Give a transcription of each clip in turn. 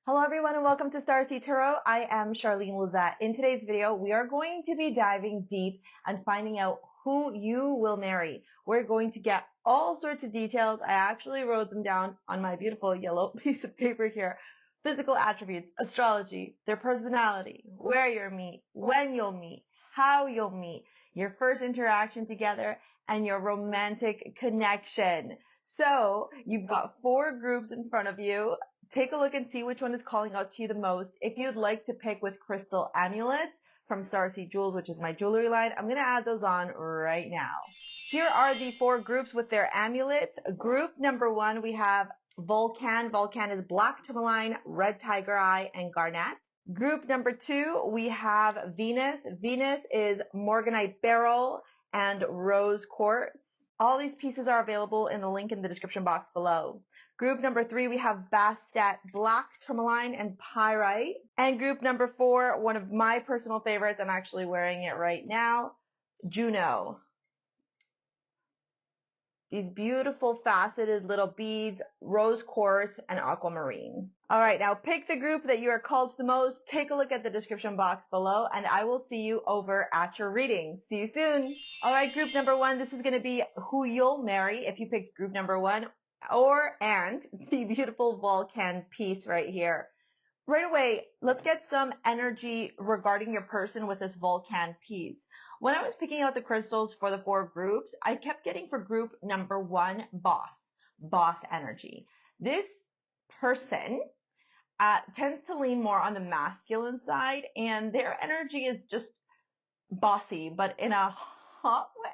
Hello everyone and welcome to StarSea Tarot. I am Charlene, Lizette. In today's video, we are going to be diving deep and finding out who you will marry. We're going to get all sorts of details. I actually wrote them down on my beautiful yellow piece of paper here. Physical attributes, astrology, their personality, where you'll meet, when you'll meet, how you'll meet, your first interaction together, and your romantic connection. So you've got 4 groups in front of you. Take a look and see which one is calling out to you the most. If you'd like to pick with crystal amulets from StarSea Jewels, which is my jewelry line, I'm going to add those on right now. Here are the 4 groups with their amulets. Group number 1, we have Volcan. Volcan is black tourmaline, red tiger eye, and garnet. Group number 2, we have Venus. Venus is morganite beryl and rose quartz. All these pieces are available in the link in the description box below. Group number 3, we have Bastet, black tourmaline, and pyrite. And group number 4, one of my personal favorites, I'm actually wearing it right now, Juno. These beautiful faceted little beads, rose quartz, and aquamarine. All right, now pick the group that you are called to the most. Take a look at the description box below, and I will see you over at your reading. See you soon. All right, group number 1, this is going to be who you'll marry if you picked group number 1, and the beautiful Volcan piece right here. Right away, let's get some energy regarding your person with this Volcan piece. When I was picking out the crystals for the 4 groups, I kept getting for group number 1, boss energy. This person tends to lean more on the masculine side, and their energy is just bossy, but in a hot way.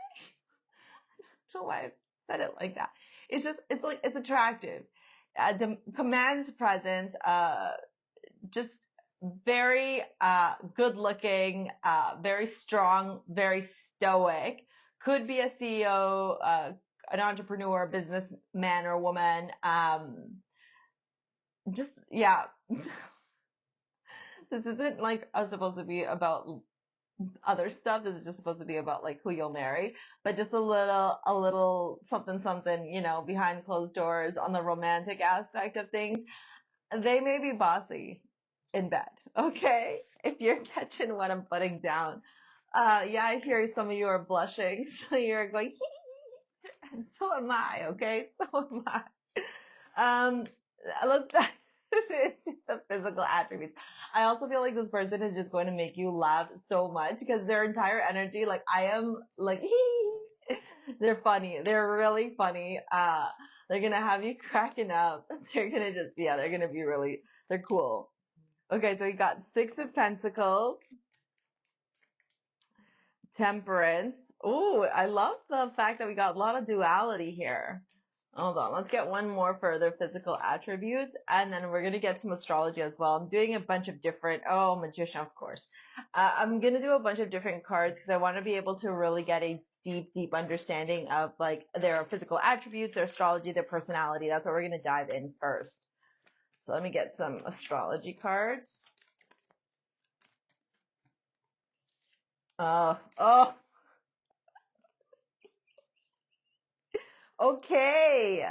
I don't know why I said it like that. It's attractive. Commands presence, just very good looking, very strong, very stoic. Could be a CEO, an entrepreneur, businessman or woman. Yeah. This isn't like supposed to be about other stuff. This is just supposed to be about like who you'll marry, but just a little something, you know, behind closed doors on the romantic aspect of things. They may be bossy in bed, okay? If you're catching what I'm putting down. Yeah, I hear some of you are blushing, so you're going, and so am I, okay? So am I. Let's dive into the physical attributes. I also feel like this person is just going to make you laugh so much because their entire energy, like I am like, they're funny. They're really funny. They're going to have you cracking up. They're going to just, yeah, they're going to be really, they're cool. Okay, so you got 6 of Pentacles, Temperance. Ooh, I love the fact that we got a lot of duality here. Hold on, let's get one more for their physical attributes, and then we're going to get some astrology as well. I'm doing a bunch of different, oh, Magician, of course. I'm going to do a bunch of different cards because I want to be able to really get a deep understanding of like their physical attributes, their astrology, their personality. That's what we're going to dive in first. So let me get some astrology cards. Oh. Okay.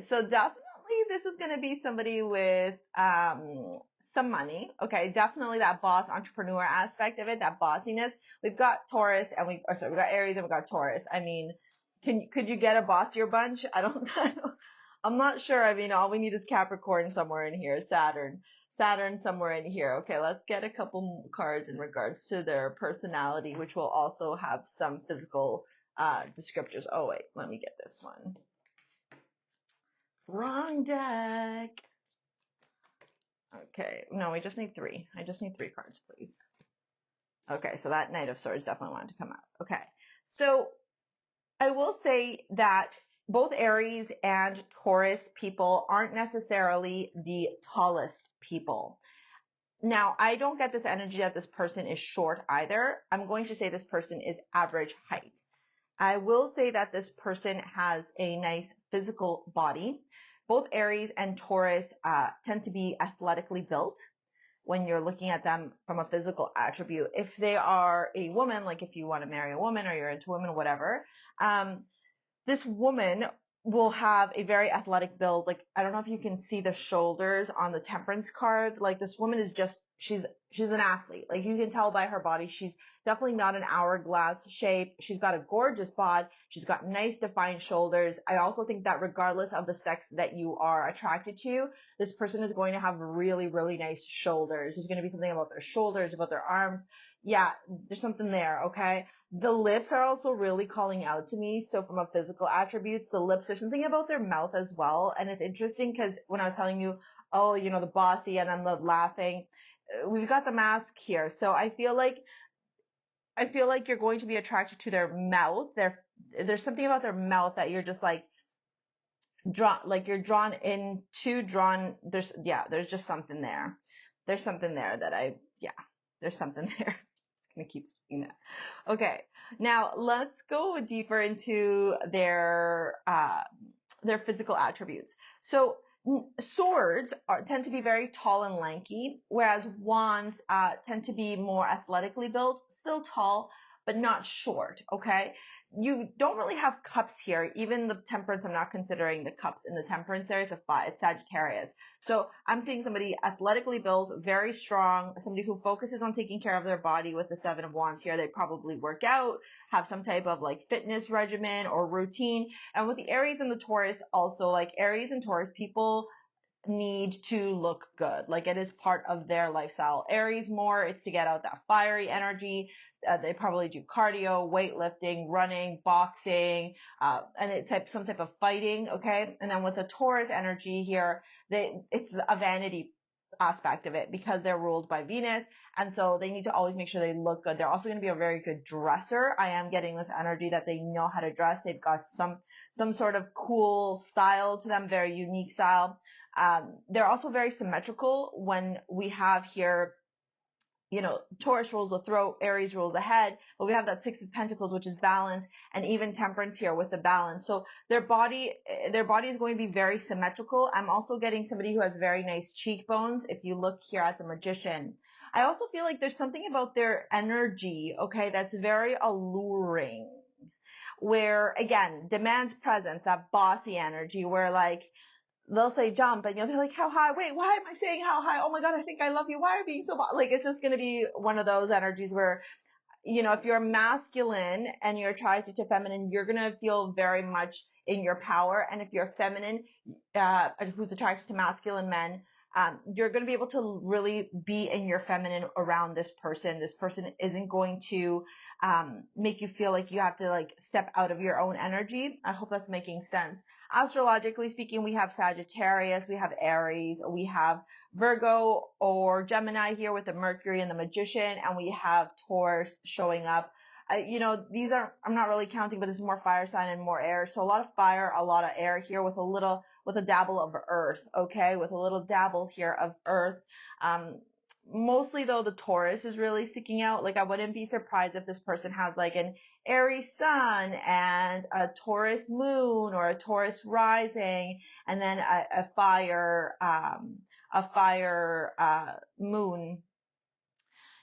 So definitely this is going to be somebody with some money. Okay, definitely that boss entrepreneur aspect of it, that bossiness. We've got Taurus and we've got Aries and we've got Taurus. I mean, could you get a bossier bunch? I'm not sure. I mean, all we need is Capricorn somewhere in here, Saturn somewhere in here. Okay, let's get a couple cards in regards to their personality, which will also have some physical descriptors. Oh wait, let me get this one. Wrong deck. Okay, no, we just need 3. I just need 3 cards, please. Okay, so that Knight of Swords definitely wanted to come out. Okay, so I will say that both Aries and Taurus people aren't necessarily the tallest people. Now, I don't get this energy that this person is short either. I'm going to say this person is average height. I will say that this person has a nice physical body. Both Aries and Taurus tend to be athletically built when you're looking at them from a physical attribute. If they are a woman, like if you want to marry a woman or you're into women, whatever, this woman will have a very athletic build. Like, I don't know if you can see the shoulders on the temperance card. Like, this woman is just, she's an athlete. Like, you can tell by her body, she's definitely not an hourglass shape. She's got a gorgeous bod. She's got nice defined shoulders. I also think that regardless of the sex that you are attracted to, this person is going to have really, really nice shoulders. There's going to be something about their shoulders, about their arms. Yeah, there's something there. Okay. The lips are also really calling out to me. So from a physical attributes, the lips, there's something about their mouth as well. And it's interesting because when I was telling you, oh, you know, the bossy and then the laughing, we've got the mask here. So I feel like you're going to be attracted to their mouth. There's something about their mouth that you're just like drawn, like you're drawn into, there's just something there. There's something there there's something there. Just gonna keep saying that. Okay, now let's go deeper into their physical attributes. So swords tend to be very tall and lanky, whereas wands tend to be more athletically built, still tall, but not short, okay? You don't really have cups here. Even the temperance, I'm not considering the cups in the temperance there. It's Sagittarius. So I'm seeing somebody athletically built, very strong, somebody who focuses on taking care of their body with the Seven of Wands here. They probably work out, have some type of like fitness regimen or routine. And with the Aries and the Taurus, also like Aries and Taurus, people need to look good. Like, it is part of their lifestyle. Aries more, it's to get out that fiery energy. They probably do cardio, weightlifting, running, boxing, and it's some type of fighting. Okay. And then with the Taurus energy here, it's a vanity aspect of it because they're ruled by Venus. And so they need to always make sure they look good. They're also going to be a very good dresser. I am getting this energy that they know how to dress. They've got some sort of cool style to them, very unique style. They're also very symmetrical when we have here, you know, Taurus rules the throat, Aries rules the head, but we have that Six of Pentacles, which is balance, and even Temperance here with the balance. So their body is going to be very symmetrical. I'm also getting somebody who has very nice cheekbones. If you look here at the Magician, I also feel like there's something about their energy, okay, that's very alluring, where again, demands presence, that bossy energy, where like, they'll say jump and you'll be like, how high? Wait, why am I saying how high? Oh my God, I think I love you. Why are you being so like, it's just going to be one of those energies where, you know, if you're masculine and you're attracted to feminine, you're going to feel very much in your power. And if you're feminine, who's attracted to masculine men, you're going to be able to really be in your feminine around this person. This person isn't going to make you feel like you have to like step out of your own energy. I hope that's making sense. Astrologically speaking, we have Sagittarius, we have Aries, we have Virgo or Gemini here with the Mercury and the Magician, and we have Taurus showing up. You know, I'm not really counting, but this is more fire sign and more air. So a lot of fire, a lot of air here with a dabble of earth, okay? With a little dabble here of earth. Mostly though, the Taurus is really sticking out. Like, I wouldn't be surprised if this person has like an Aries sun and a Taurus moon or a Taurus rising, and then a fire moon.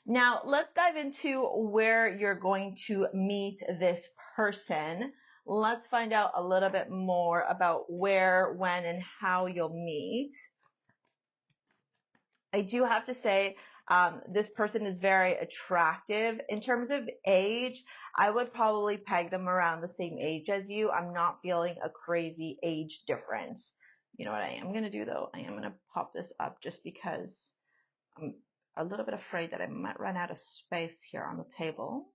Now, let's dive into where you're going to meet this person. Let's find out a little bit more about where, when, and how you'll meet. I do have to say, this person is very attractive. In terms of age, I would probably peg them around the same age as you. I'm not feeling a crazy age difference. You know what I am going to do, though? I am going to pop this up just because I'm a little bit afraid that I might run out of space here on the table.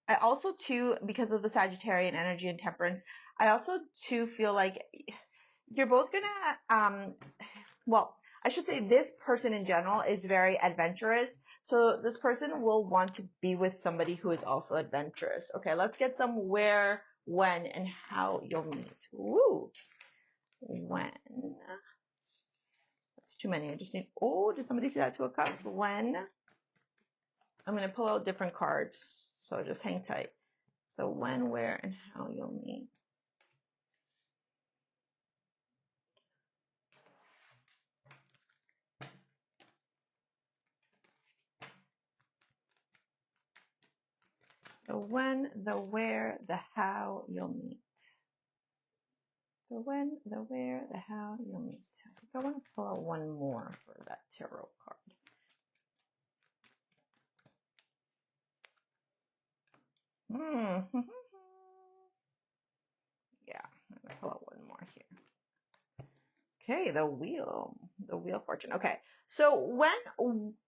I also, too, because of the Sagittarian energy and temperance, I also, too, feel like you're both gonna, well, I should say this person in general is very adventurous. So this person will want to be with somebody who is also adventurous. Okay, let's get some where, when, and how you'll meet. Woo! When. That's too many. I just need, oh, did somebody see that Two of Cups? When. I'm going to pull out different cards. So just hang tight. So when, where, and how you'll meet. The when, the where, the how you'll meet. The when, the where, the how you'll meet. I think I want to pull out one more for that tarot card. Yeah, I'm going to pull out one more here. Okay, the wheel fortune. Okay, so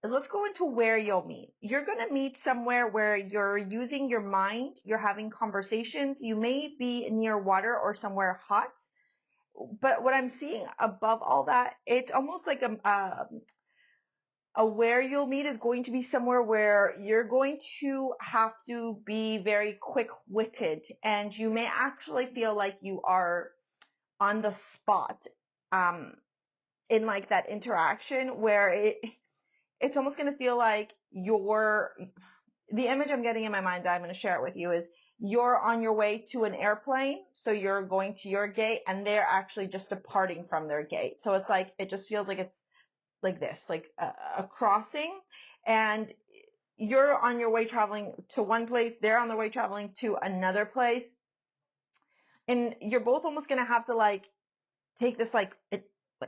let's go into where you'll meet. You're going to meet somewhere where you're using your mind, you're having conversations. You may be near water or somewhere hot, but what I'm seeing above all that, it's almost like a where you'll meet is going to be somewhere where you're going to have to be very quick-witted, and you may actually feel like you are on the spot. In like that interaction where it's almost going to feel like the image I'm getting in my mind that I'm going to share it with you is you're on your way to an airplane. So you're going to your gate and they're actually just departing from their gate. So it's like, it just feels like it's like this, like a crossing, and you're on your way traveling to one place. They're on their way traveling to another place. And you're both almost going to have to like take this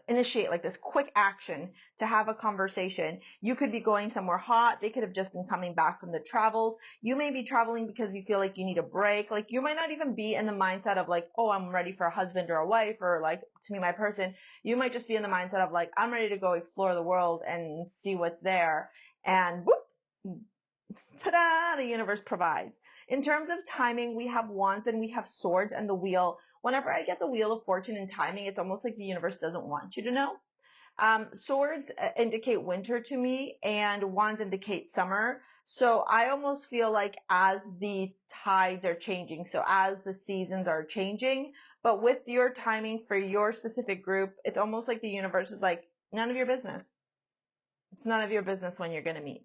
initiate like this quick action to have a conversation. You could be going somewhere hot. They could have just been coming back from the travels. You may be traveling because you feel like you need a break. Like you might not even be in the mindset of like, oh, I'm ready for a husband or a wife or like to meet my person. You might just be in the mindset of like, I'm ready to go explore the world and see what's there. And whoop, ta-da, the universe provides. In terms of timing, we have wands and we have swords and the wheel. Whenever I get the wheel of fortune and timing, it's almost like the universe doesn't want you to know. Swords indicate winter to me and wands indicate summer. So I almost feel like as the tides are changing, so as the seasons are changing, but with your timing for your specific group, it's almost like the universe is like, none of your business. It's none of your business when you're going to meet.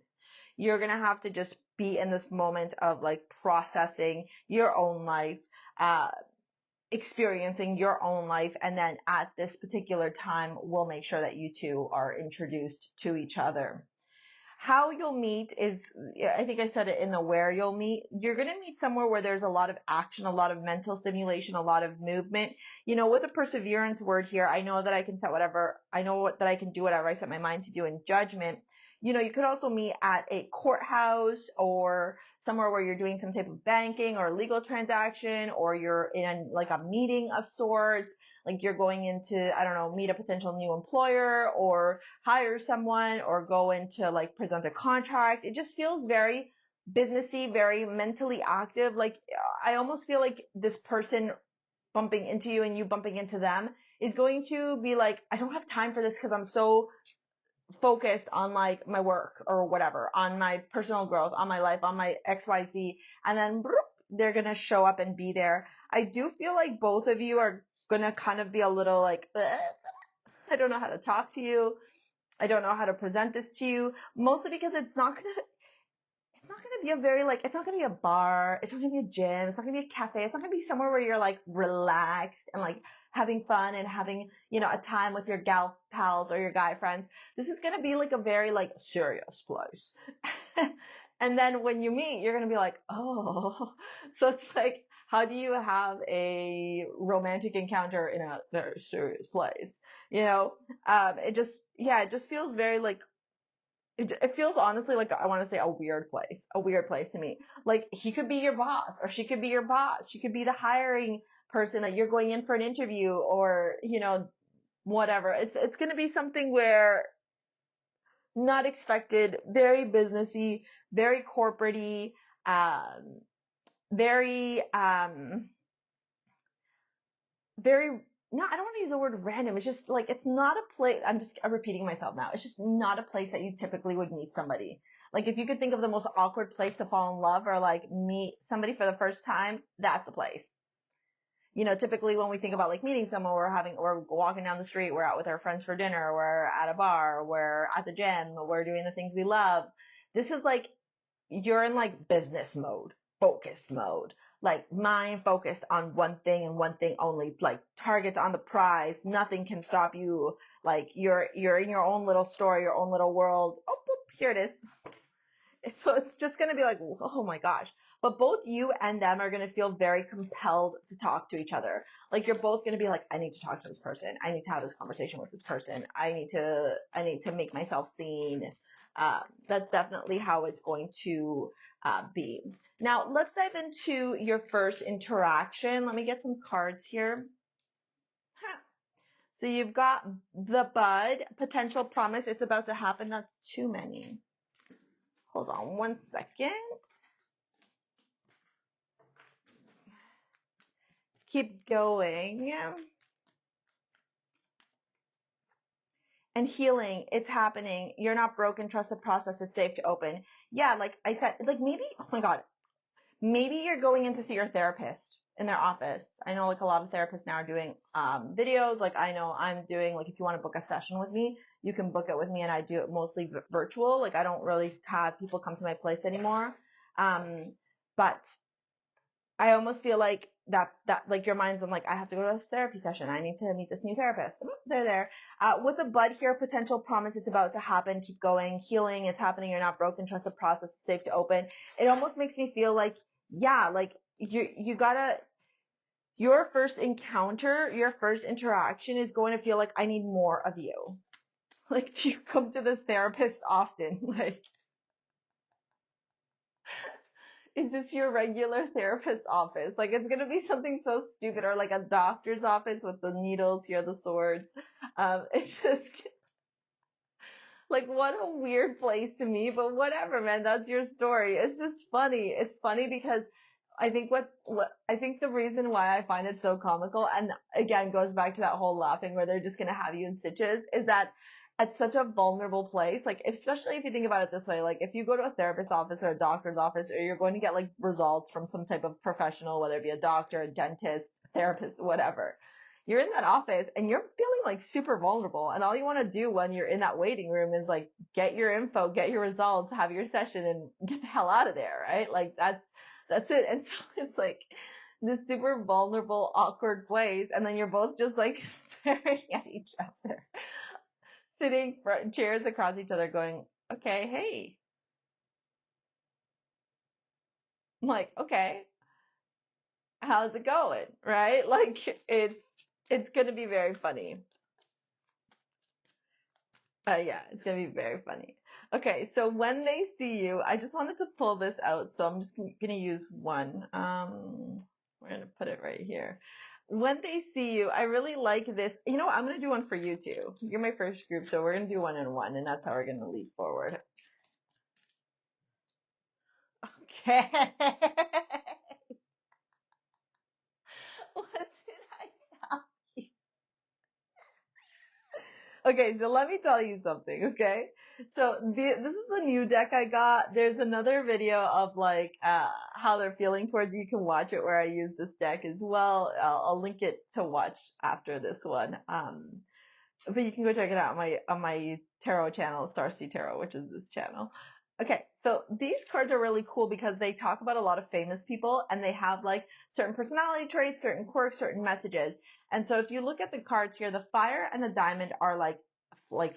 You're going to have to just be in this moment of like processing your own life, experiencing your own life. And then at this particular time, we'll make sure that you two are introduced to each other. How you'll meet is, I think I said it in the where you'll meet. You're going to meet somewhere where there's a lot of action, a lot of mental stimulation, a lot of movement. You know, with a perseverance word here, I know that I can that I can do whatever I set my mind to do in judgment. You know, you could also meet at a courthouse or somewhere where you're doing some type of banking or legal transaction, or you're in like a meeting of sorts, like you're going into, I don't know, meet a potential new employer or hire someone or go into like present a contract. It just feels very businessy, very mentally active. Like I almost feel like this person bumping into you and you bumping into them is going to be like, I don't have time for this because I'm so focused on like my work or whatever, on my personal growth, on my life, on my XYZ. And then they're going to show up and be there. I do feel like both of you are going to kind of be a little like, I don't know how to talk to you. I don't know how to present this to you, mostly because it's not going to be a very like, it's not going to be a bar. It's not going to be a gym. It's not going to be a cafe. It's not going to be somewhere where you're like relaxed and like having fun and having, you know, a time with your gal pals or your guy friends. This is going to be like a very like serious place. And then when you meet, you're going to be like, oh, so it's like, how do you have a romantic encounter in a very serious place? You know, it just feels very like, it feels honestly like, I want to say a weird place to me. Like he could be your boss or she could be your boss. She could be the hiring person that you're going in for an interview or, you know, whatever. It's going to be something where not expected, very businessy, very corporate-y, very, very, no, I don't want to use the word random. It's just like, it's not a place, I'm repeating myself now. It's just not a place that you typically would meet somebody. Like if you could think of the most awkward place to fall in love or like meet somebody for the first time, that's the place. You know, typically when we think about like meeting someone, we're walking down the street, we're out with our friends for dinner, we're at a bar, we're at the gym, we're doing the things we love. This is like, you're in like business mode, focus mode, like mind focused on one thing and one thing only, like targets on the prize. Nothing can stop you. Like you're in your own little story, your own little world. Oh, boop, here it is. So it's just going to be like, oh my gosh. but both you and them are going to feel very compelled to talk to each other. Like you're both going to be like, I need to talk to this person. I need to have this conversation with this person. I need to make myself seen. That's definitely how it's going to be. Now let's dive into your first interaction. Let me get some cards here. So you've got the bud, potential promise, it's about to happen. That's too many. Hold on one second. Keep going. And healing, it's happening. You're not broken. Trust the process. It's safe to open. Yeah, like I said, like maybe, oh my God, maybe you're going in to see your therapist in their office. I know like a lot of therapists now are doing videos. Like I know I'm doing, like if you want to book a session with me, you can book it with me, and I do it mostly virtual. Like I don't really have people come to my place anymore. But I almost feel like that like your mind's on like, I have to go to this therapy session. I need to meet this new therapist. Oh, they're there. With a bud here, potential promise, it's about to happen. Keep going. Healing, it's happening. You're not broken. Trust the process. It's safe to open. It almost makes me feel like, yeah, like you gotta, your first encounter, your first interaction is going to feel like, I need more of you. Like, do you come to this therapist often? Like, is this your regular therapist office? Like, it's gonna be something so stupid, or like a doctor's office with the needles, here are the swords. It's just like, what a weird place to me, but whatever, man. That's your story. It's just funny. It's funny because I think what I think the reason why I find it so comical, and again goes back to that whole laughing where they're just gonna have you in stitches, is that at such a vulnerable place, like especially if you think about it this way, like if you go to a therapist's office or a doctor's office, or you're going to get like results from some type of professional, whether it be a doctor, a dentist, therapist, whatever, you're in that office and you're feeling like super vulnerable, and all you want to do when you're in that waiting room is like get your info, get your results, have your session, and get the hell out of there, right? Like that's it. And so it's like this super vulnerable, awkward place, and then you're both just like staring at each other, sitting chairs across each other, going, okay, hey. I'm like, okay, how's it going, right? Like it's gonna be very funny. Yeah, it's gonna be very funny. Okay, so when they see you, I just wanted to pull this out, so I'm just gonna use one. We're gonna put it right here. When they see you, I really like this. You know what? I'm gonna do one for you too. You're my first group, so we're gonna do one and one, and that's how we're gonna lead forward. Okay. What did I tell you? Okay, so let me tell you something, okay? So this is the new deck I got. There's another video of like how they're feeling towards you. You can watch it where I use this deck as well. I'll link it to watch after this one. But you can go check it out on my tarot channel, StarSea Tarot, which is this channel. Okay, so these cards are really cool because they talk about a lot of famous people, and they have like certain personality traits, certain quirks, certain messages. And so if you look at the cards here, the fire and the diamond are like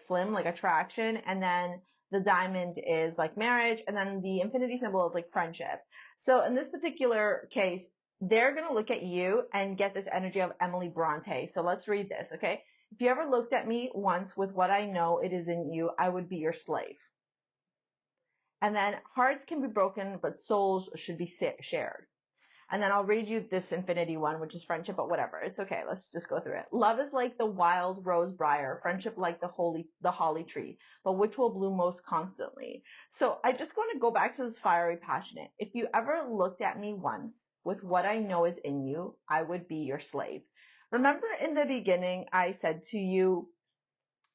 flim, like attraction, and then the diamond is like marriage, and then the infinity symbol is like friendship. So in this particular case, they're going to look at you and get this energy of Emily Bronte. So let's read this, okay? If you ever looked at me once with what I know it is in you, I would be your slave. And then hearts can be broken, but souls should be shared. And then I'll read you this infinity one, which is friendship, but whatever. It's okay. Let's just go through it. Love is like the wild rose briar, friendship like the holly tree, but which will bloom most constantly? So I just want to go back to this fiery passionate. If you ever looked at me once with what I know is in you, I would be your slave. Remember in the beginning, I said to you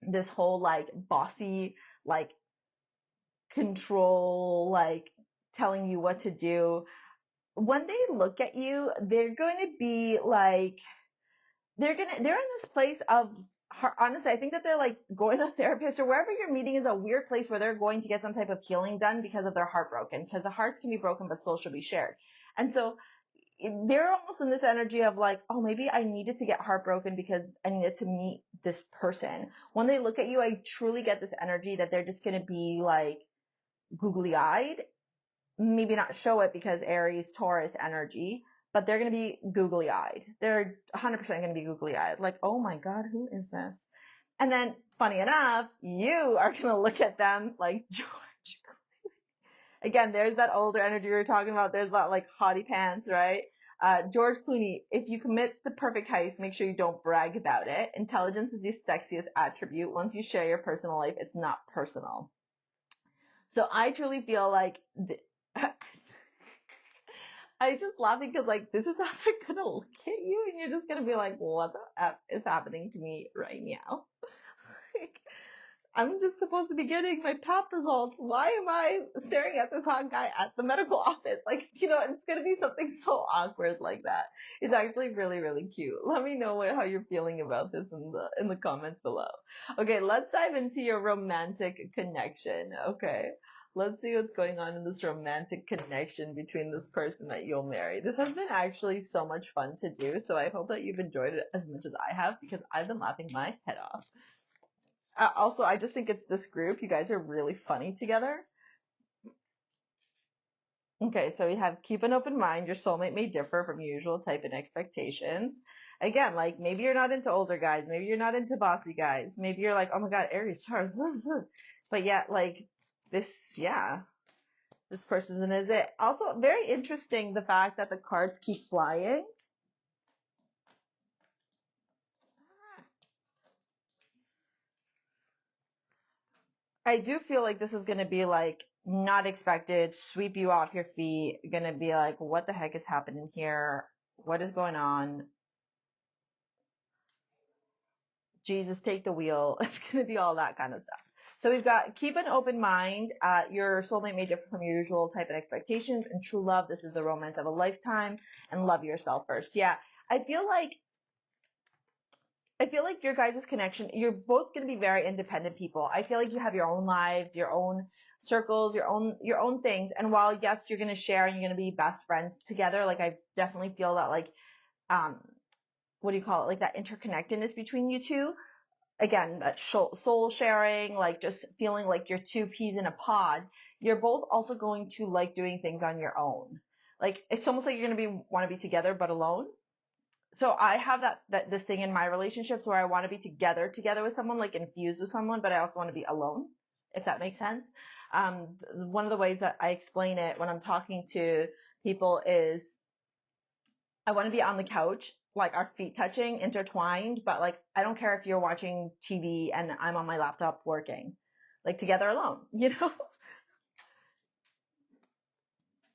this whole like bossy, like control, like telling you what to do. When they look at you, they're going to be like, they're in this place of, honestly, I think that they're like going to a therapist, or wherever you're meeting is a weird place where they're going to get some type of healing done because of their heart broken, because the hearts can be broken, but souls should be shared. And so they're almost in this energy of like, oh, maybe I needed to get heartbroken because I needed to meet this person. When they look at you, I truly get this energy that they're just going to be like googly eyed maybe not show it because Aries, Taurus energy, but they're going to be googly eyed. They're 100% going to be googly eyed. Like, oh my God, who is this? And then, funny enough, you are going to look at them like George. Again, there's that older energy we were talking about. There's that like haughty pants, right? George Clooney, if you commit the perfect heist, make sure you don't brag about it. Intelligence is the sexiest attribute. Once you share your personal life, it's not personal. So I truly feel like I just laughing because like this is how they're gonna look at you, and you're just gonna be like, what the F is happening to me right now? Like, I'm just supposed to be getting my pap results. Why am I staring at this hot guy at the medical office? Like, you know, it's gonna be something so awkward like that. It's actually really, really cute. Let me know how you're feeling about this in the comments below. Okay, let's dive into your romantic connection. Okay. Let's see what's going on in this romantic connection between this person that you'll marry. This has been actually so much fun to do, so I hope that you've enjoyed it as much as I have because I've been laughing my head off. Also, I just think it's this group. You guys are really funny together. Okay, so we have keep an open mind. Your soulmate may differ from your usual type and expectations. Again, like maybe you're not into older guys. Maybe you're not into bossy guys. Maybe you're like, oh my God, Aries, Taurus. But yet, like this, yeah, this person is it. Also, very interesting the fact that the cards keep flying. I do feel like this is going to be like not expected, sweep you off your feet, going to be like, what the heck is happening here? What is going on? Jesus, take the wheel. It's going to be all that kind of stuff. So we've got keep an open mind. Your soulmate may differ from your usual type and expectations. And true love, this is the romance of a lifetime. And love yourself first. Yeah, I feel like your guys' connection, you're both going to be very independent people. I feel like you have your own lives, your own circles, your own things. And while yes, you're going to share and you're going to be best friends together, like I definitely feel that like what do you call it? Like that interconnectedness between you two. Again, that soul sharing, like just feeling like you're two peas in a pod. You're both also going to like doing things on your own. Like it's almost like you're going to want to be together but alone. So I have this thing in my relationships where I want to be together with someone, like infused with someone, but I also want to be alone, if that makes sense. One of the ways that I explain it when I'm talking to people is I want to be on the couch, like our feet touching, intertwined, but like I don't care if you're watching TV and I'm on my laptop working, like together alone, you know?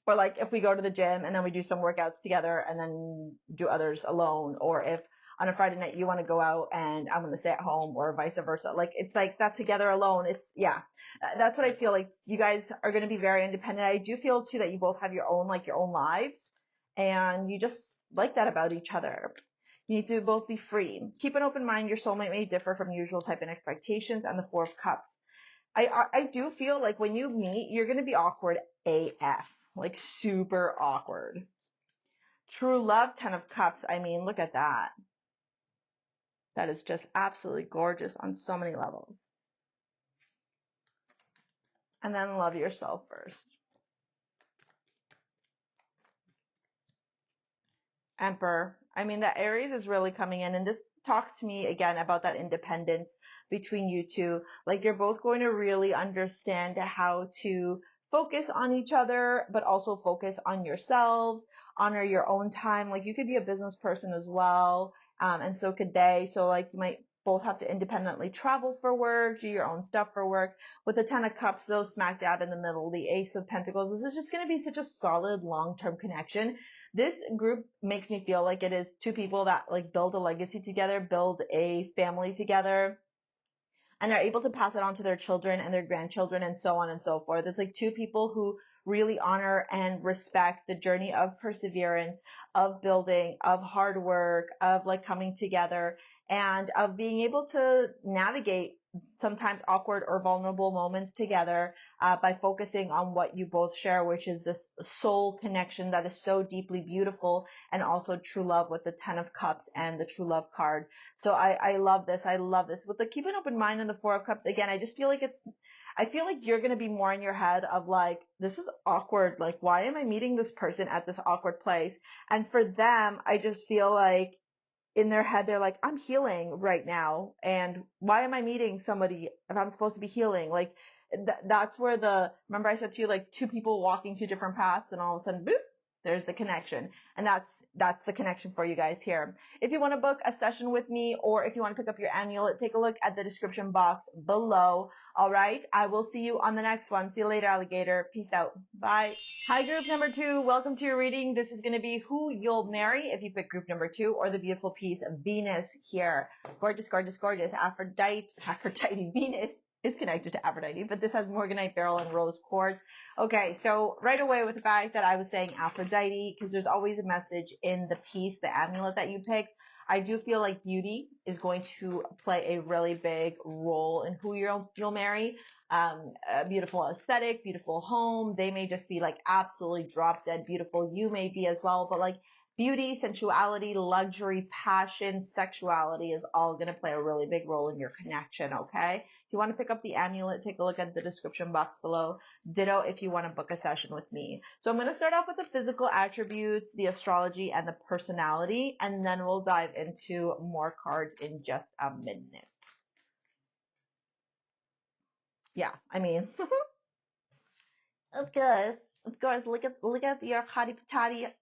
Or like if we go to the gym and then we do some workouts together and then do others alone, or if on a Friday night you want to go out and I'm going to stay at home, or vice versa. Like it's like that together alone. It's yeah, that's what I feel like. You guys are going to be very independent. I do feel too that you both have your own lives, and you just like that about each other. You need to both be free. Keep an open mind. Your soulmate may differ from usual type and expectations. And the Four of Cups. I do feel like when you meet, you're going to be awkward AF. Like super awkward. True love, 10 of Cups. I mean, look at that. That is just absolutely gorgeous on so many levels. And then love yourself first. Emperor. I mean, that Aries is really coming in, and this talks to me again about that independence between you two. Like you're both going to really understand how to focus on each other, but also focus on yourselves, honor your own time. Like you could be a business person as well, and so could they. So like you might both have to independently travel for work, do your own stuff for work. With the 10 of Cups, though, smack dab in the middle, the Ace of Pentacles, this is just going to be such a solid long-term connection. This group makes me feel like it is two people that like build a legacy together, build a family together, and are able to pass it on to their children and their grandchildren and so on and so forth. It's like two people who really honor and respect the journey of perseverance, of building, of hard work, of like coming together, and of being able to navigate sometimes awkward or vulnerable moments together by focusing on what you both share, which is this soul connection that is so deeply beautiful, and also true love with the 10 of Cups and the true love card. So I love this. I love this. With the keep an open mind and the 4 of Cups, again, I just feel like I feel like you're going to be more in your head of like, this is awkward. Like, why am I meeting this person at this awkward place? And for them, I just feel like in their head, they're like, I'm healing right now. And why am I meeting somebody if I'm supposed to be healing? Like, that's where remember I said to you, like, two people walking two different paths, and all of a sudden, boop, there's the connection. And that's the connection for you guys here. If you want to book a session with me, or if you want to pick up your amulet, take a look at the description box below. All right. I will see you on the next one. See you later, alligator. Peace out. Bye. Hi, group number 2. Welcome to your reading. This is going to be who you'll marry if you pick group number 2, or the beautiful piece of Venus here. Gorgeous, gorgeous, gorgeous. Aphrodite Venus is connected to Aphrodite, but this has morganite, beryl, and rose quartz. Okay, so right away with the fact that I was saying Aphrodite, because there's always a message in the piece, the amulet that you picked. I do feel like beauty is going to play a really big role in who you'll marry. A beautiful aesthetic, beautiful home. They may just be like absolutely drop dead beautiful. You may be as well, but like beauty, sensuality, luxury, passion, sexuality is all going to play a really big role in your connection. Okay. If you want to pick up the amulet, take a look at the description box below. Ditto if you want to book a session with me. So I'm going to start off with the physical attributes, the astrology, and the personality, and then we'll dive into more cards in just a minute. Yeah, I mean, of course, look at your hottie patati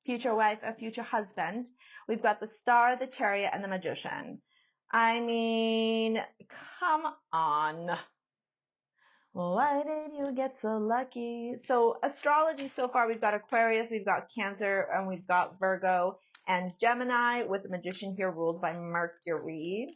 future wife or future husband. We've got the Star, the Chariot, and the Magician. I mean, come on. Why did you get so lucky? So astrology so far, we've got Aquarius, we've got Cancer, and we've got Virgo and Gemini, with the Magician here ruled by Mercury.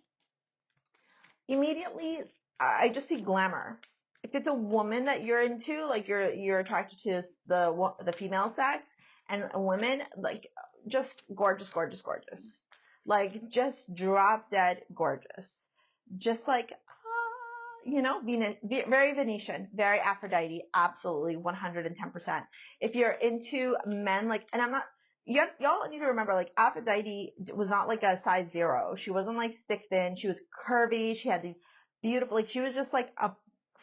Immediately, I just see glamour. If it's a woman that you're into, like you're attracted to the female sex, and women, like just gorgeous, gorgeous, gorgeous, like just drop dead gorgeous, just like Venus, very Venetian, very Aphrodite, absolutely 110%. If you're into men, like, and I'm not. Y'all need to remember, like, Aphrodite was not like a size 0. She wasn't like stick thin. She was curvy. She had these beautiful, like, she was just like a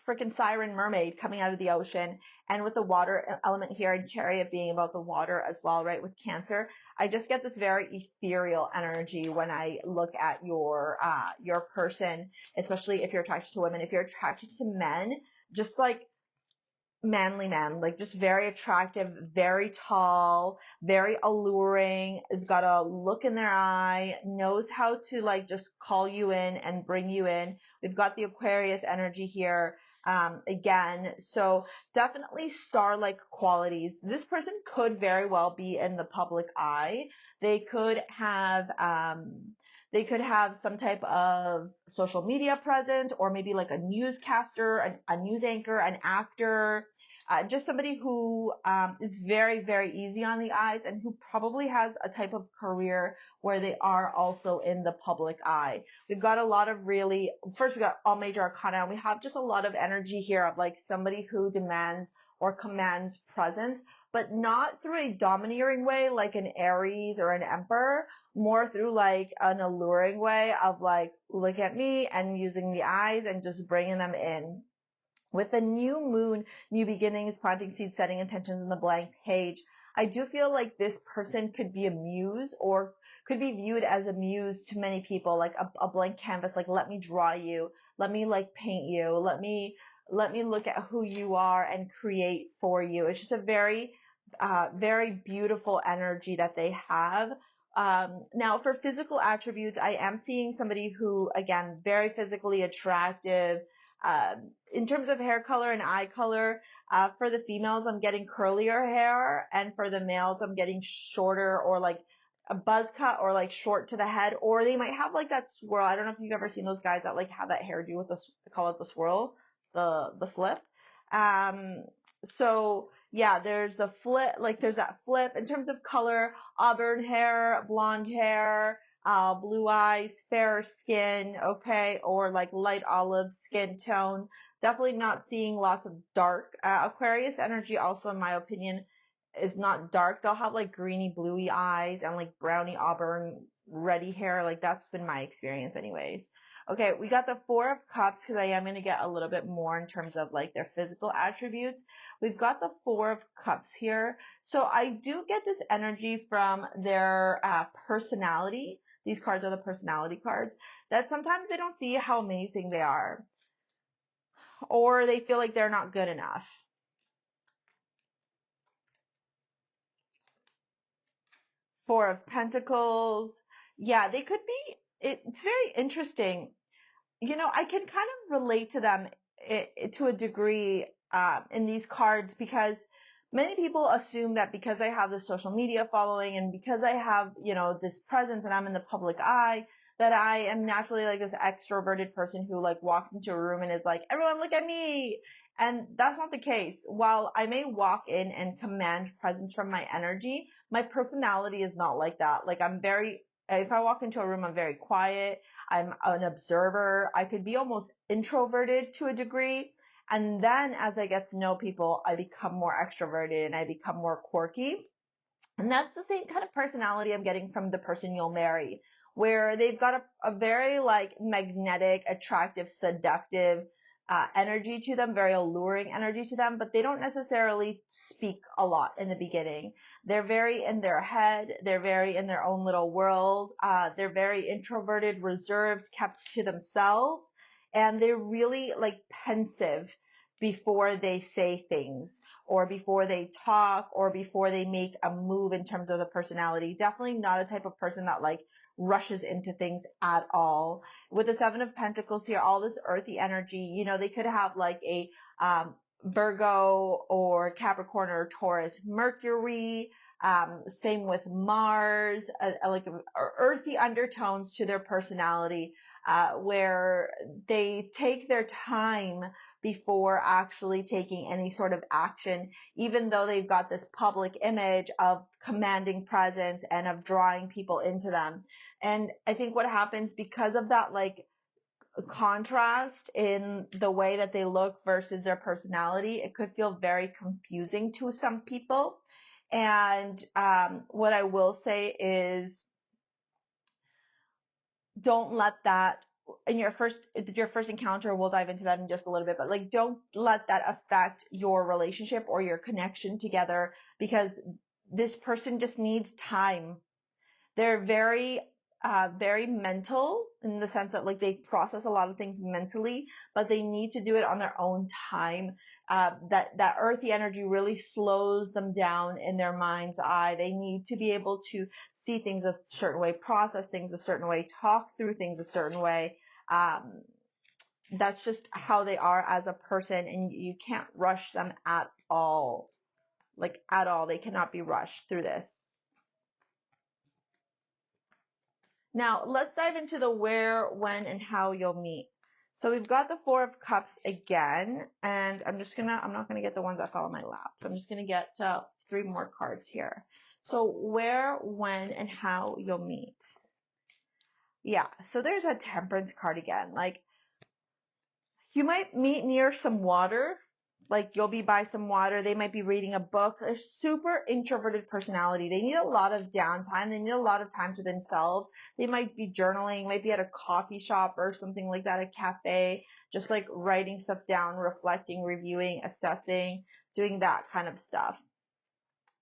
freaking siren mermaid coming out of the ocean. And with the water element here, and Chariot being about the water as well, right? With Cancer, I just get this very ethereal energy when I look at your person, especially if you're attracted to women. If you're attracted to men, just like manly man, like just very attractive, very tall, very alluring, has got a look in their eye, knows how to like just call you in and bring you in. We've got the Aquarius energy here again, so definitely star-like qualities. This person could very well be in the public eye. They could have some type of social media presence, or maybe like a newscaster, a news anchor, an actor, just somebody who is very, very easy on the eyes, and who probably has a type of career where they are also in the public eye. We've got a lot of first we got all major arcana, and we have just a lot of energy here of like somebody who demands or commands presence, but not through a domineering way like an Aries or an Emperor, more through like an alluring way of like, look at me, and using the eyes and just bringing them in. With the new moon, new beginnings, planting seeds, setting intentions in the blank page, I do feel like this person could be a muse, or could be viewed as a muse to many people, like a blank canvas, like, let me draw you, let me like paint you, let me look at who you are and create for you. It's just a very, very beautiful energy that they have. Now for physical attributes, I am seeing somebody who, again, very physically attractive. In terms of hair color and eye color, for the females, I'm getting curlier hair, and for the males, I'm getting shorter, or like a buzz cut, or like short to the head, or they might have like that swirl. I don't know if you've ever seen those guys that like have that hairdo with they call it the swirl, the flip. So yeah, there's the flip, like there's that flip. In terms of color, auburn hair, blonde hair, blue eyes, fair skin, okay, or like light olive skin tone. Definitely not seeing lots of dark. Aquarius energy also, in my opinion, is not dark. They'll have like greeny bluey eyes and like browny auburn reddy hair. Like that's been my experience anyways. Okay, we got the Four of Cups because I am going to get a little bit more in terms of like their physical attributes. We've got the Four of Cups here. So I do get this energy from their personality. These cards are the personality cards, that sometimes they don't see how amazing they are, or they feel like they're not good enough. Four of Pentacles. Yeah, they could be, it's very interesting. You know, I can kind of relate to them to a degree in these cards, because many people assume that because I have the social media following and because I have, you know, this presence and I'm in the public eye, that I am naturally like this extroverted person who like walks into a room and is like, everyone look at me. And that's not the case. While I may walk in and command presence from my energy, my personality is not like that. Like if I walk into a room, I'm very quiet. I'm an observer. I could be almost introverted to a degree. And then as I get to know people, I become more extroverted and I become more quirky. And that's the same kind of personality I'm getting from the person you'll marry, where they've got a very like magnetic, attractive, seductive energy to them, very alluring energy to them, but they don't necessarily speak a lot in the beginning. They're very in their head. They're very in their own little world. They're very introverted, reserved, kept to themselves, and they're really like pensive before they say things, or before they talk, or before they make a move in terms of the personality. Definitely not a type of person that like rushes into things at all. With the Seven of Pentacles here, all this earthy energy, you know, they could have like a Virgo or Capricorn or Taurus Mercury. Same with Mars, like earthy undertones to their personality, where they take their time before actually taking any sort of action, even though they've got this public image of commanding presence and of drawing people into them. And I think what happens because of that, like, contrast in the way that they look versus their personality, it could feel very confusing to some people. And what I will say is, don't let that in your first encounter, we'll dive into that in just a little bit, but like don't let that affect your relationship or your connection together, because this person just needs time. They're very mental, in the sense that like they process a lot of things mentally, but they need to do it on their own time. That earthy energy really slows them down in their mind's eye. They need to be able to see things a certain way, process things a certain way, talk through things a certain way. That's just how they are as a person, and you can't rush them at all. Like at all. They cannot be rushed through this. Now, let's dive into the where, when, and how you'll meet. So we've got the Four of Cups again, and I'm not gonna get the ones that fell on my lap. So I'm just gonna get 3 more cards here. So where, when, and how you'll meet. Yeah, so there's a Temperance card again. Like, you might meet near some water. Like you'll be by some water. They might be reading a book. They're super introverted personality. They need a lot of downtime. They need a lot of time to themselves. They might be journaling, might be at a coffee shop or something like that, a cafe, just like writing stuff down, reflecting, reviewing, assessing, doing that kind of stuff.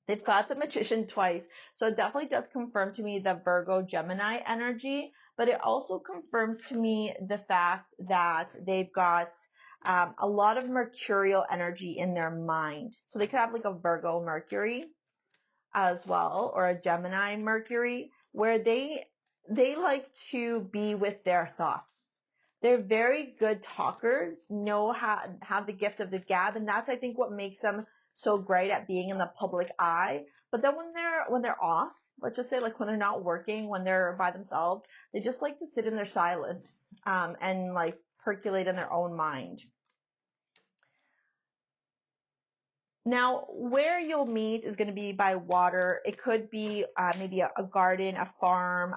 They've got the Magician twice, so it definitely does confirm to me the Virgo Gemini energy, but it also confirms to me the fact that they've got a lot of mercurial energy in their mind. So they could have like a Virgo Mercury as well, or a Gemini Mercury, where they like to be with their thoughts. They're very good talkers, have the gift of the gab, and that's, I think, what makes them so great at being in the public eye. But then when they're off, let's just say like when they're not working, when they're by themselves, they just like to sit in their silence and like percolate in their own mind. Now, where you'll meet is going to be by water. It could be maybe a garden, a farm.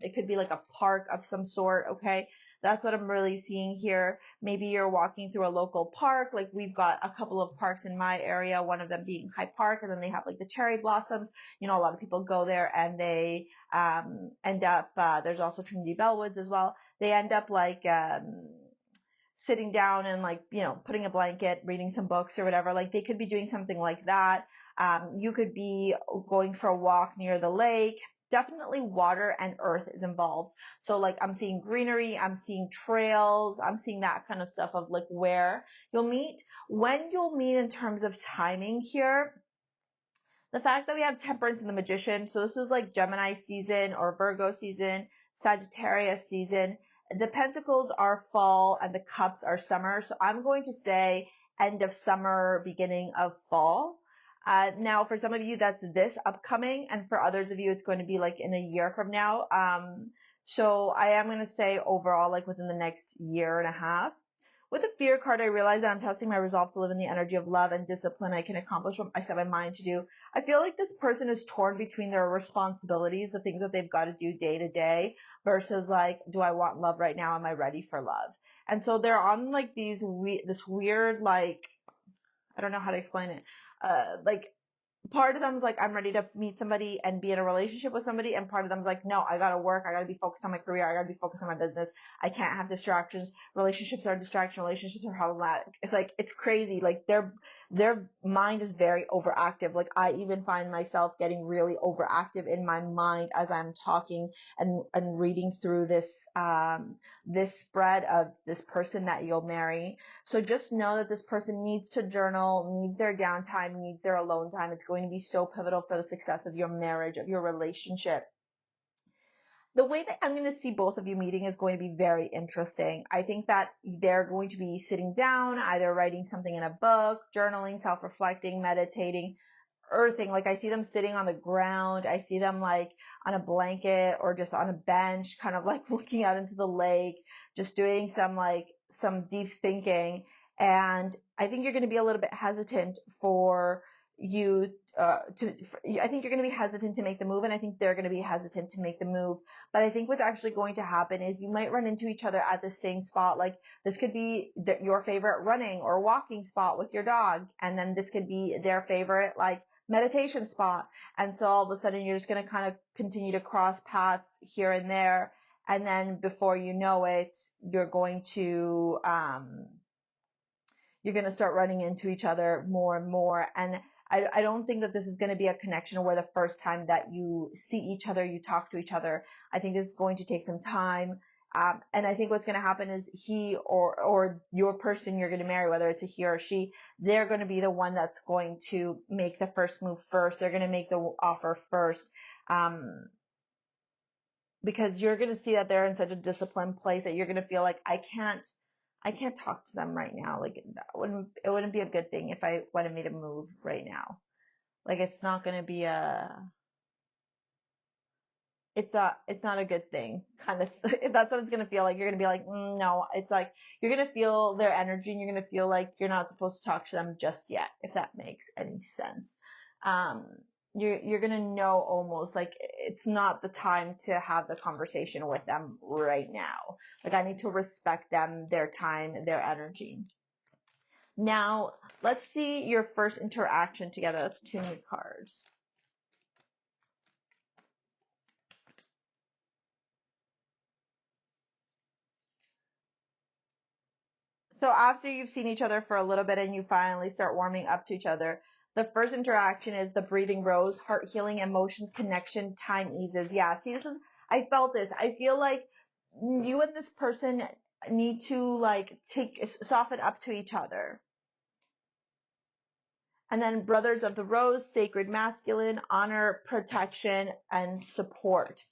It could be like a park of some sort. Okay. That's what I'm really seeing here. Maybe you're walking through a local park. Like we've got a couple of parks in my area, one of them being Hyde Park, and then they have like the cherry blossoms. You know, a lot of people go there and they end up, there's also Trinity Bellwoods as well. They end up like, sitting down and like, you know, putting a blanket, reading some books or whatever. Like they could be doing something like that. You could be going for a walk near the lake. Definitely water and earth is involved. So like I'm seeing greenery, I'm seeing trails, I'm seeing that kind of stuff of like where you'll meet. When you'll meet in terms of timing here, the fact that we have Temperance and the Magician, so this is like Gemini season or Virgo season, Sagittarius season. The Pentacles are fall and the Cups are summer. So I'm going to say end of summer, beginning of fall. Now, for some of you, that's this upcoming, and for others of you, it's going to be like in a year from now. So I am going to say overall, like within the next year and a half. With the Fear card, I realize that I'm testing my resolve to live in the energy of love and discipline. I can accomplish what I set my mind to do. I feel like this person is torn between their responsibilities, the things that they've got to do day to day, versus like, do I want love right now? Am I ready for love? And so they're on like this weird, like, I don't know how to explain it. Like part of them's like, I'm ready to meet somebody and be in a relationship with somebody. And part of them's like, no, I gotta work. I gotta be focused on my career. I gotta be focused on my business. I can't have distractions. Relationships are distraction. Relationships are problematic. It's like, it's crazy. Like their mind is very overactive. Like I even find myself getting really overactive in my mind as I'm talking and reading through this spread of this person that you'll marry. So just know that this person needs to journal, needs their downtime, needs their alone time. It's going to be so pivotal for the success of your marriage, of your relationship. The way that I'm going to see both of you meeting is going to be very interesting. I think that they're going to be sitting down, either writing something in a book, journaling, self-reflecting, meditating, earthing. Like I see them sitting on the ground. I see them like on a blanket or just on a bench, kind of like looking out into the lake, just doing some deep thinking. And I think you're going to be a little bit hesitant for you I think you're going to be hesitant to make the move, and I think they're going to be hesitant to make the move. But I think what's actually going to happen is you might run into each other at the same spot. Like this could be your favorite running or walking spot with your dog, and then this could be their favorite like meditation spot. And so all of a sudden you're just going to kind of continue to cross paths here and there, and then before you know it, you're going to start running into each other more and more. And I don't think that this is going to be a connection where the first time that you see each other, you talk to each other. I think this is going to take some time. And I think what's going to happen is he or your person you're going to marry, whether it's a he or she, they're going to be the one that's going to make the first move first. They're going to make the offer first. Because you're going to see that they're in such a disciplined place that you're going to feel like I can't talk to them right now. Like it wouldn't be a good thing if I went and made a move right now. Like it's not going to be it's not a good thing kind of. That's what it's going to feel like. You're going to be like, no, it's like you're going to feel their energy and you're going to feel like you're not supposed to talk to them just yet, if that makes any sense. You're going to know almost like it's not the time to have the conversation with them right now. Like I need to respect them, their time, their energy. Now, let's see your first interaction together. Let's tune your cards. So after you've seen each other for a little bit and you finally start warming up to each other, the first interaction is the breathing rose, heart healing, emotions, connection, time eases. Yeah, see, I felt this. I feel like you and this person need to like soften up to each other. And then brothers of the rose, sacred masculine, honor, protection, and support.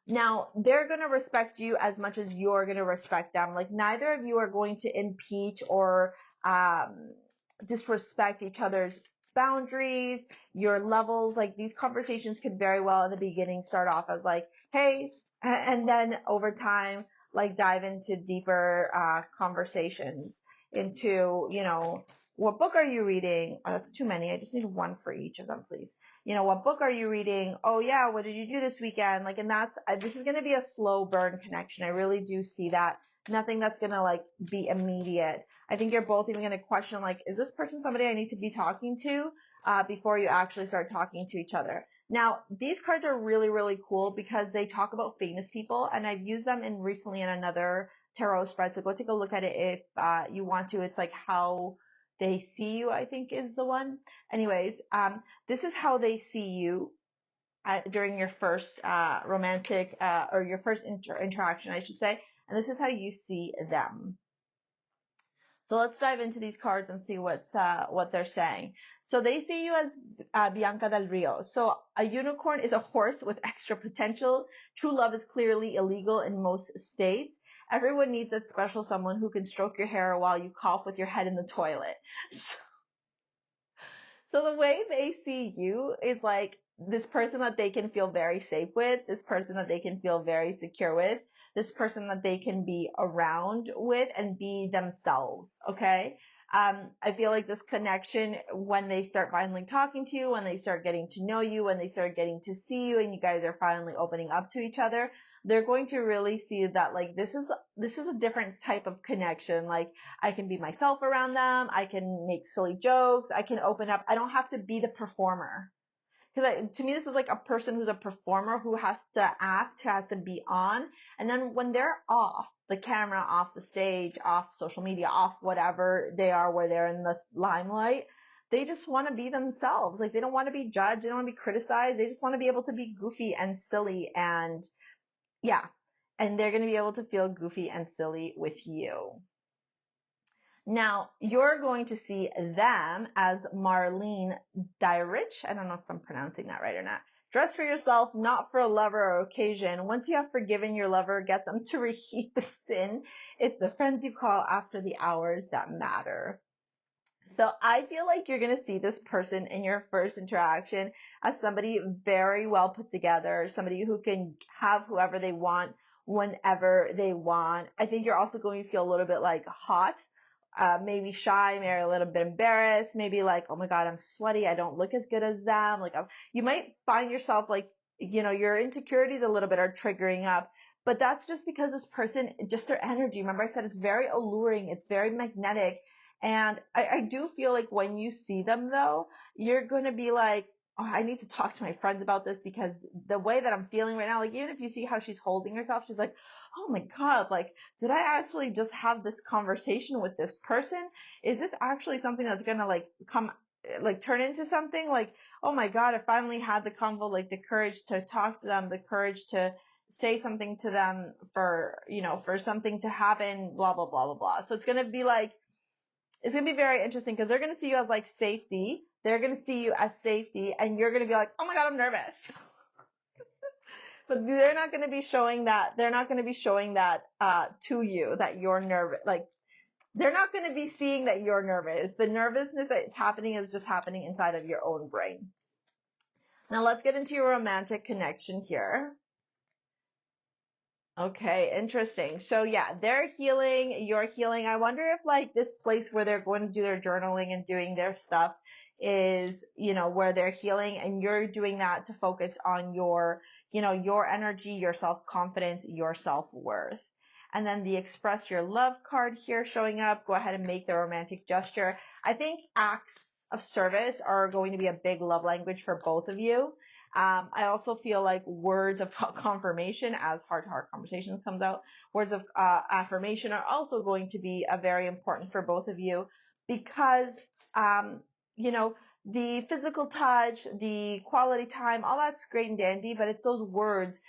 Now, they're going to respect you as much as you're going to respect them. Like neither of you are going to impeach or disrespect each other's boundaries, your levels. Like these conversations could very well in the beginning start off as like, hey, and then over time, like dive into deeper conversations into, What book are you reading? Oh, that's too many. I just need one for each of them, please. You know, what book are you reading? Oh yeah, what did you do this weekend? Like, and that's, this is going to be a slow burn connection. I really do see that. Nothing that's going to like be immediate. I think you're both even going to question, like, is this person somebody I need to be talking to before you actually start talking to each other? Now, these cards are really, really cool because they talk about famous people, and I've used them recently in another tarot spread. So go take a look at it if you want to. It's like how they see you, I think is the one. Anyways, this is how they see you during your first romantic or your first interaction, I should say. And this is how you see them. So let's dive into these cards and see what they're saying. So they see you as Bianca del Rio. So a unicorn is a horse with extra potential. True love is clearly illegal in most states. Everyone needs that special someone who can stroke your hair while you cough with your head in the toilet. So the way they see you is like this person that they can feel very safe with, this person that they can feel very secure with, this person that they can be around with and be themselves, okay? I feel like this connection, when they start finally talking to you, when they start getting to know you, when they start getting to see you and you guys are finally opening up to each other, they're going to really see that like this is a different type of connection. Like, I can be myself around them. I can make silly jokes. I can open up. I don't have to be the performer. Because to me, this is like a person who's a performer who has to act, who has to be on. And then when they're off the camera, off the stage, off social media, off whatever they are, where they're in the limelight, they just want to be themselves. Like, they don't want to be judged. They don't want to be criticized. They just want to be able to be goofy and silly. And yeah, and they're going to be able to feel goofy and silly with you. Now, you're going to see them as Marlene Dietrich. I don't know if I'm pronouncing that right or not. Dress for yourself, not for a lover or occasion. Once you have forgiven your lover, get them to reheat the sin. It's the friends you call after the hours that matter. So I feel like you're going to see this person in your first interaction as somebody very well put together, somebody who can have whoever they want whenever they want. I think you're also going to feel a little bit like hot, maybe shy, maybe a little bit embarrassed, maybe like, oh my God, I'm sweaty. I don't look as good as them. Like, you might find yourself like, you know, your insecurities a little bit are triggering up, but that's just because this person, just their energy. Remember I said it's very alluring. It's very magnetic. And I do feel like when you see them though, you're going to be like, oh, I need to talk to my friends about this because the way that I'm feeling right now, like even if you see how she's holding herself, she's like, oh my God, like, did I actually just have this conversation with this person? Is this actually something that's going to like come, like turn into something? Like, oh my God, I finally had the convo, like the courage to talk to them, the courage to say something to them for, you know, for something to happen, blah, blah, blah, blah, blah. So it's going to be like, it's going to be very interesting because they're going to see you as like safety. They're going to see you as safety and you're going to be like, oh my God, I'm nervous. But they're not going to be showing that. They're not going to be showing that to you that you're nervous. Like, they're not going to be seeing that you're nervous. The nervousness that's happening is just happening inside of your own brain. Now let's get into your romantic connection here. Okay, interesting. So yeah, they're healing, you're healing. I wonder if like this place where they're going to do their journaling and doing their stuff is, you know, where they're healing and you're doing that to focus on your, you know, your energy, your self-confidence, your self-worth. And then the express your love card here showing up. Go ahead and make the romantic gesture. I think acts of service are going to be a big love language for both of you. I also feel like words of confirmation, as heart-to-heart conversations comes out, words of affirmation are also going to be very important for both of you because, you know, the physical touch, the quality time, all that's great and dandy, but it's those words,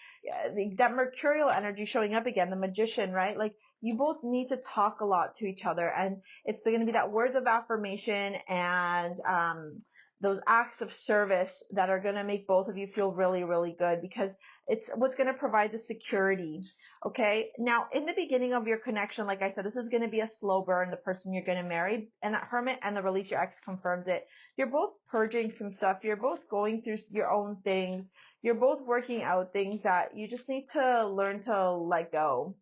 that mercurial energy showing up again, the magician, right? Like, you both need to talk a lot to each other, and it's going to be that words of affirmation and those acts of service that are going to make both of you feel really, really good because it's what's going to provide the security. Okay. Now, in the beginning of your connection, like I said, this is going to be a slow burn, the person you're going to marry, and that Hermit and the Release Your Ex confirms it. You're both purging some stuff. You're both going through your own things. You're both working out things that you just need to learn to let go.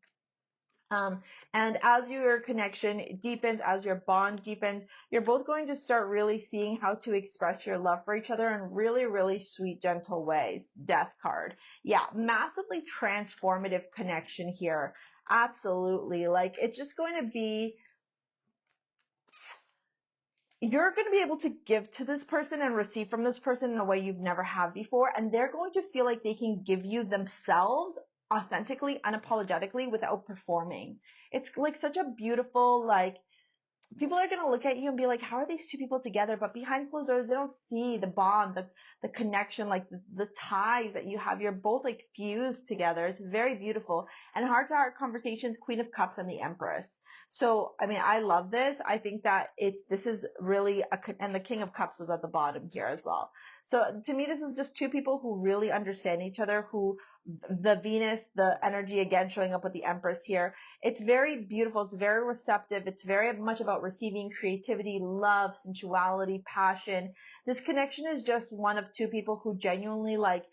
And as your connection deepens, as your bond deepens, you're both going to start really seeing how to express your love for each other in really, really sweet, gentle ways. Death card. Yeah, massively transformative connection here. Absolutely. Like, it's just going to be, you're going to be able to give to this person and receive from this person in a way you've never had before. And they're going to feel like they can give you themselves authentically, unapologetically, without performing. It's like such a beautiful, like, people are going to look at you and be like, how are these two people together? But behind closed doors, they don't see the bond, the connection, like the ties that you have. You're both like fused together. It's very beautiful. And heart to heart conversations, Queen of Cups and the Empress. So, I mean, I love this. I think that this is really and the King of Cups was at the bottom here as well. So to me, this is just two people who really understand each other, who the Venus, the energy again showing up with the Empress here. It's very beautiful. It's very receptive. It's very much about receiving creativity, love, sensuality, passion. This connection is just one of two people who genuinely like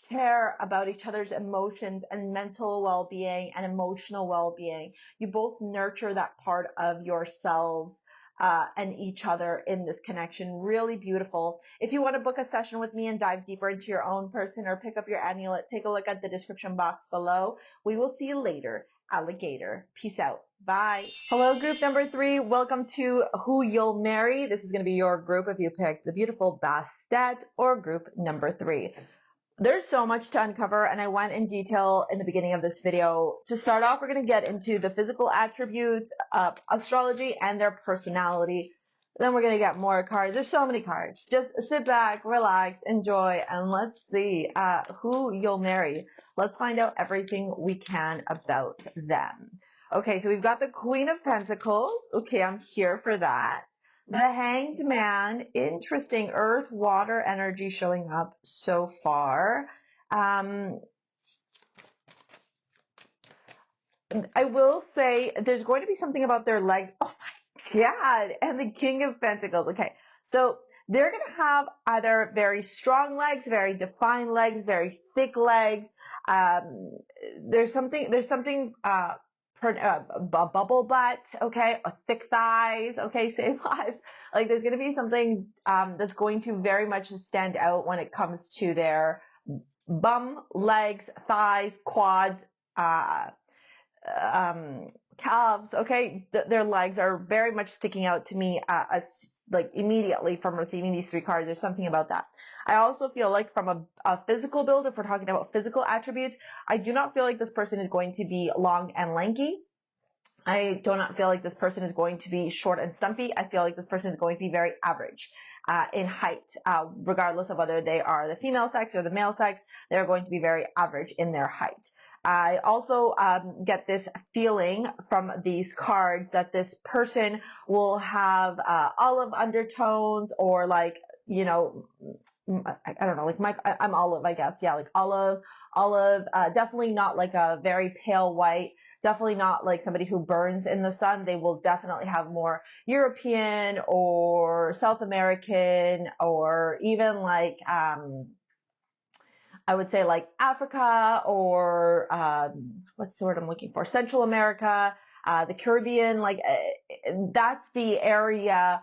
care about each other's emotions and mental well-being and emotional well-being. You both nurture that part of yourselves and each other in this connection. Really beautiful. If you want to book a session with me and dive deeper into your own person or pick up your amulet, take a look at the description box below. We will see you later. Alligator. Peace out. Bye. Hello, group number 3. Welcome to Who You'll Marry. This is going to be your group if you picked the beautiful Bastet or group number 3. There's so much to uncover, and I went in detail in the beginning of this video. To start off, we're going to get into the physical attributes of astrology and their personality. Then we're going to get more cards. There's so many cards. Just sit back, relax, enjoy, and let's see who you'll marry. Let's find out everything we can about them. Okay, so we've got the Queen of Pentacles. Okay, I'm here for that. The Hanged Man, interesting earth, water energy showing up so far. I will say there's going to be something about their legs. Oh my God. And the King of Pentacles. Okay. So they're going to have either very strong legs, very defined legs, very thick legs. There's something, bubble butt, okay, thick thighs, okay, same lives. Like there's going to be something that's going to very much stand out when it comes to their bum, legs, thighs, quads, calves, okay, their legs are very much sticking out to me as like immediately from receiving these 3 cards. There's something about that. I also feel like from a physical build, if we're talking about physical attributes, I do not feel like this person is going to be long and lanky. I do not feel like this person is going to be short and stumpy. I feel like this person is going to be very average in height, regardless of whether they are the female sex or the male sex. They're going to be very average in their height. I also get this feeling from these cards that this person will have olive undertones, or like, you know, I don't know, like I'm olive, I guess. Yeah, like olive, definitely not like a very pale white, definitely not like somebody who burns in the sun. They will definitely have more European or South American, or even like, I would say like Africa, or what's the word I'm looking for? Central America, the Caribbean, like that's the area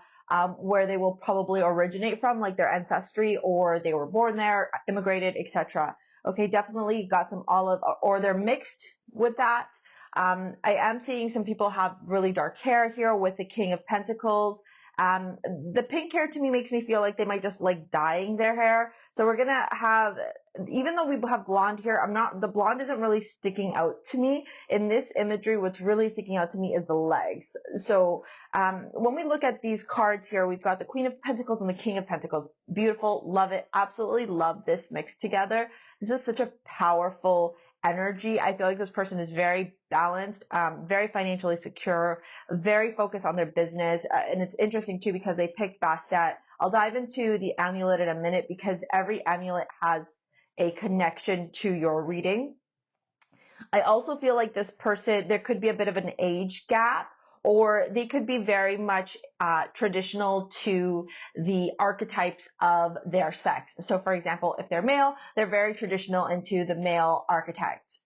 where they will probably originate from, like their ancestry, or they were born there, immigrated, etc. Okay, definitely got some olive, or they're mixed with that. I am seeing some people have really dark hair here with the King of Pentacles. The pink hair to me makes me feel like they might just like dyeing their hair. So we're gonna have, even though we have blonde here, the blonde isn't really sticking out to me in this imagery. What's really sticking out to me is the legs. So when we look at these cards here, we've got the Queen of Pentacles and the King of Pentacles. Beautiful, love it, absolutely love this mixed together. This is such a powerful energy. I feel like this person is very balanced, very financially secure, very focused on their business. And it's interesting too, because they picked Bastet. I'll dive into the amulet in a minute, because every amulet has a connection to your reading. I also feel like this person, there could be a bit of an age gap, or they could be very much traditional to the archetypes of their sex. So for example, if they're male, they're very traditional into the male archetypes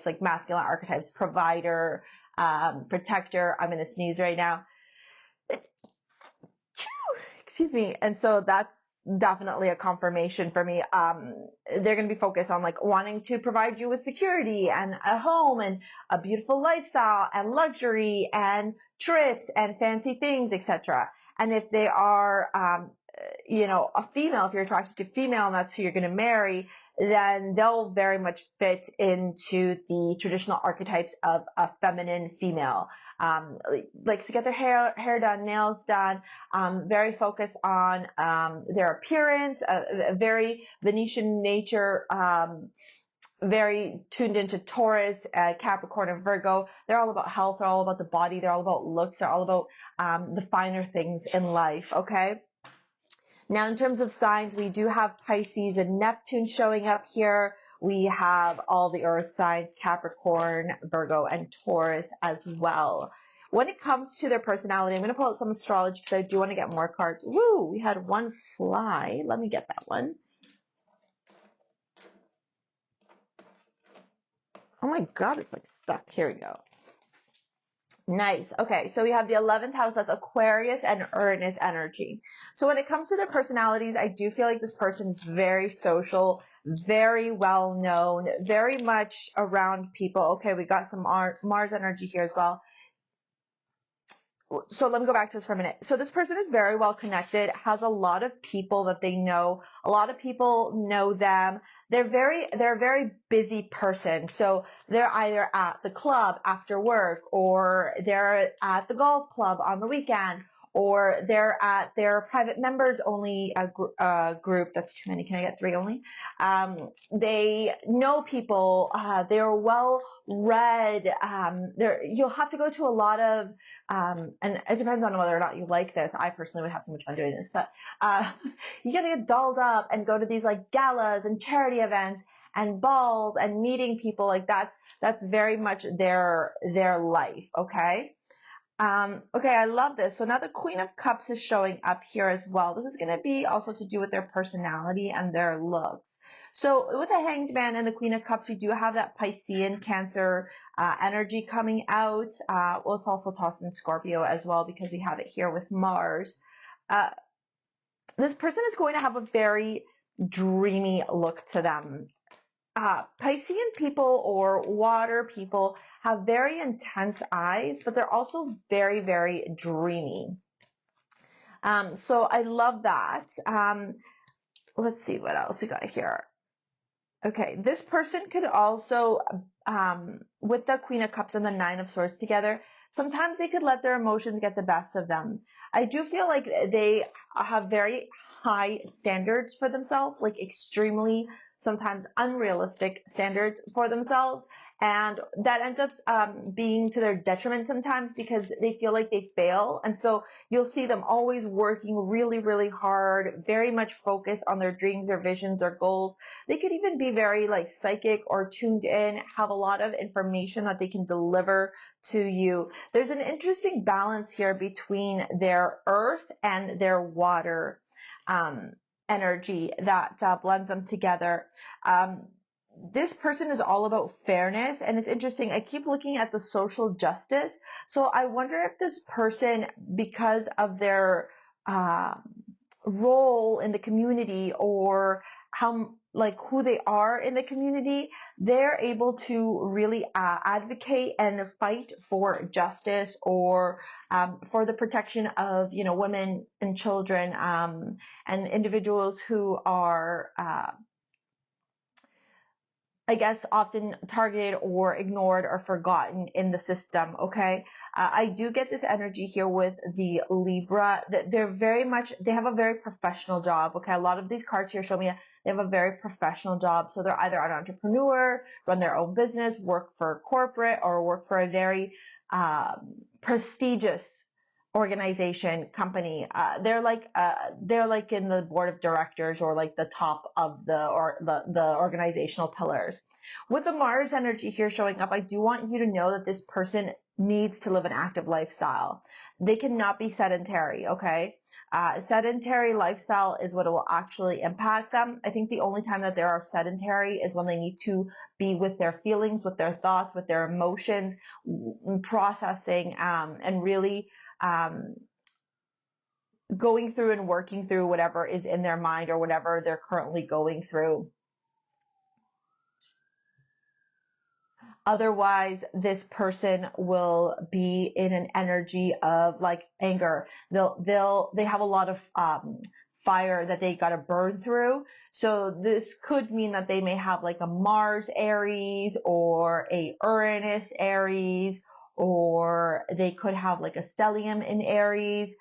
like masculine archetypes, provider, protector. I'm going to sneeze right now. Excuse me. And so that's definitely a confirmation for me. They're going to be focused on like wanting to provide you with security and a home and a beautiful lifestyle and luxury and trips and fancy things, etc. And if they are, a female, if you're attracted to female and that's who you're going to marry, then they'll very much fit into the traditional archetypes of a feminine female. Likes to get their hair done, nails done, very focused on their appearance, a very Venetian nature, very tuned into Taurus, Capricorn, and Virgo. They're all about health. They're all about the body. They're all about looks. They're all about the finer things in life, okay? Now, in terms of signs, we do have Pisces and Neptune showing up here. We have all the earth signs, Capricorn, Virgo, and Taurus as well. When it comes to their personality, I'm going to pull out some astrology because I do want to get more cards. Woo, we had one fly. Let me get that one. Oh my God, it's like stuck. Here we go. Nice. Okay, so we have the 11th house, that's Aquarius and Uranus energy. So when it comes to their personalities, I do feel like this person is very social, very well known, very much around people. Okay, we got some Mars energy here as well. So let me go back to this for a minute. So this person is very well connected, has a lot of people that they know. A lot of people know them. They're a very busy person. So they're either at the club after work, or they're at the golf club on the weekend, or they're at their private members only group. That's too many. Can I get 3 only? They know people. They're well read. You'll have to go to a lot of and it depends on whether or not you like this. I personally would have so much fun doing this, but you gotta get dolled up and go to these like galas and charity events and balls and meeting people. Like that's very much their life. Okay. Okay, I love this. So now the Queen of Cups is showing up here as well. This is going to be also to do with their personality and their looks. So with the Hanged Man and the Queen of Cups, we do have that Piscean Cancer energy coming out. Well, let's also toss in Scorpio as well because we have it here with Mars. This person is going to have a very dreamy look to them. Piscean people or water people have very intense eyes, but they're also very, very dreamy. So I love that. Let's see what else we got here. Okay, this person could also, with the Queen of Cups and the Nine of Swords together, sometimes they could let their emotions get the best of them. I do feel like they have very high standards for themselves, like extremely sometimes unrealistic standards for themselves, and that ends up being to their detriment sometimes because they feel like they fail. And so you'll see them always working really, really hard, very much focused on their dreams or visions or goals. They could even be very like psychic or tuned in, have a lot of information that they can deliver to you. There's an interesting balance here between their earth and their water energy that blends them together. This person is all about fairness, and it's interesting. I keep looking at the social justice. So I wonder if this person, because of their role in the community or who they are in the community, they're able to really advocate and fight for justice or for the protection of women and children and individuals who are I guess often targeted or ignored or forgotten in the system. Okay. I do get this energy here with the Libra that they have a very professional job. Okay. A lot of these cards here show me they have a very professional job. So they're either an entrepreneur, run their own business, work for corporate, or work for a very prestigious organization, company. They're like in the board of directors or like the top of the organizational pillars. With the Mars energy here showing up, I do want you to know that this person needs to live an active lifestyle. They cannot be sedentary, okay? Sedentary lifestyle is what will actually impact them. I think the only time that they are sedentary is when they need to be with their feelings, with their thoughts, with their emotions, processing, and really going through and working through whatever is in their mind or whatever they're currently going through. Otherwise, this person will be in an energy of like anger. They have a lot of fire that they got to burn through. So this could mean that they may have like a Mars Aries or a Uranus Aries, or they could have like a stellium in Aries.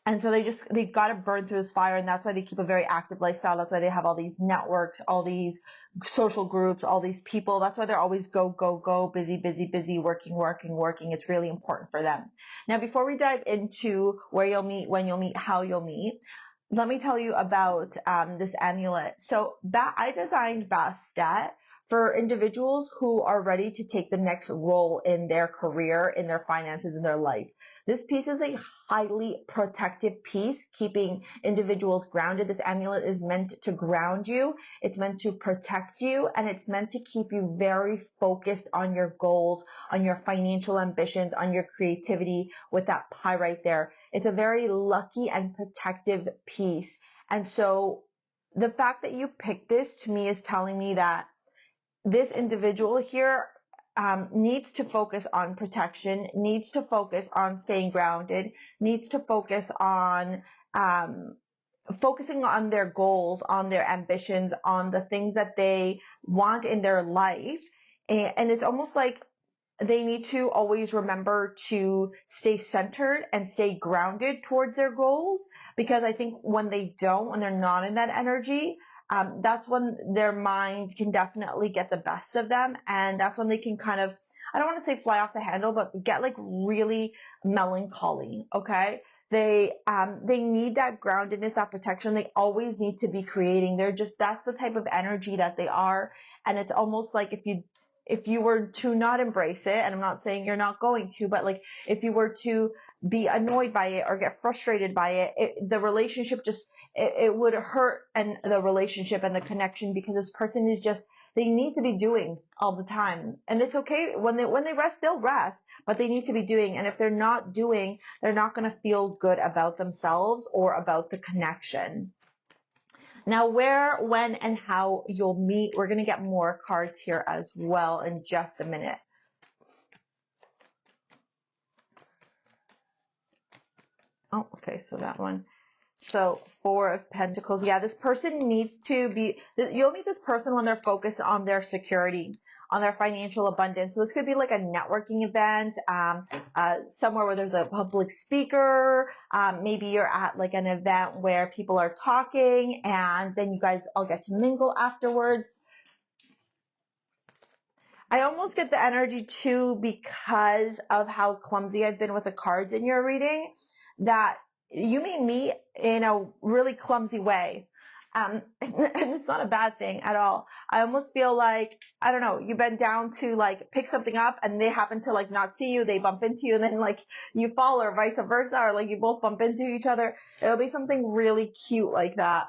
And so they've got to burn through this fire, and that's why they keep a very active lifestyle. That's why they have all these networks, all these social groups, all these people. That's why they're always go, go, go, busy, busy, busy, working, working, working. It's really important for them. Now, before we dive into where you'll meet, when you'll meet, how you'll meet, let me tell you about this amulet. So I designed Bastet for individuals who are ready to take the next role in their career, in their finances, in their life. This piece is a highly protective piece, keeping individuals grounded. This amulet is meant to ground you. It's meant to protect you, and it's meant to keep you very focused on your goals, on your financial ambitions, on your creativity with that pie right there. It's a very lucky and protective piece. And so the fact that you picked this to me is telling me that this individual here needs to focus on protection, needs to focus on staying grounded, needs to focus on focusing on their goals, on their ambitions, on the things that they want in their life. And it's almost like they need to always remember to stay centered and stay grounded towards their goals, because I think when they're not in that energy, that's when their mind can definitely get the best of them. And that's when they can kind of, I don't want to say fly off the handle, but get like really melancholy. Okay. They need that groundedness, that protection. They always need to be creating. That's the type of energy that they are. And it's almost like if you were to not embrace it, and I'm not saying you're not going to, but like if you were to be annoyed by it or get frustrated by it, the relationship it would hurt, and the relationship and the connection, because this person is they need to be doing all the time. And it's okay when they rest, they'll rest, but they need to be doing. And if they're not doing, they're not going to feel good about themselves or about the connection. Now, where, when, and how you'll meet, we're going to get more cards here as well in just a minute. Oh, okay, so that one. So 4 of Pentacles. Yeah, this person needs to be, you'll meet this person when they're focused on their security, on their financial abundance. So this could be like a networking event, somewhere where there's a public speaker. Maybe you're at like an event where people are talking, and then you guys all get to mingle afterwards. I almost get the energy too, because of how clumsy I've been with the cards in your reading, that you may meet in a really clumsy way. And it's not a bad thing at all. I almost feel like, I don't know, you bend down to like pick something up, and they happen to like not see you, they bump into you, and then like you fall, or vice versa, or like you both bump into each other. It'll be something really cute like that.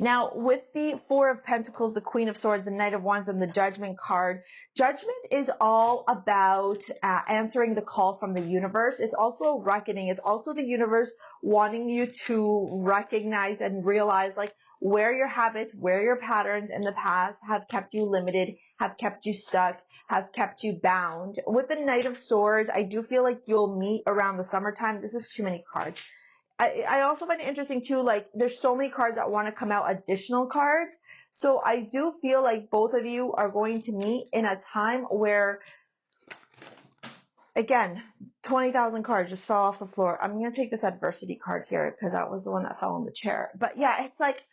Now, with the 4 of Pentacles, the Queen of Swords, the Knight of Wands, and the Judgment card, Judgment is all about answering the call from the universe. It's also a reckoning. It's also the universe wanting you to recognize and realize like where your habits, where your patterns in the past have kept you limited, have kept you stuck, have kept you bound. With the Knight of Swords, I do feel like you'll meet around the summertime. This is too many cards. I also find it interesting too, like there's so many cards that want to come out, additional cards. So I do feel like both of you are going to meet in a time where, again, 20,000 cards just fell off the floor. I'm going to take this adversity card here because that was the one that fell on the chair. But yeah, it's like,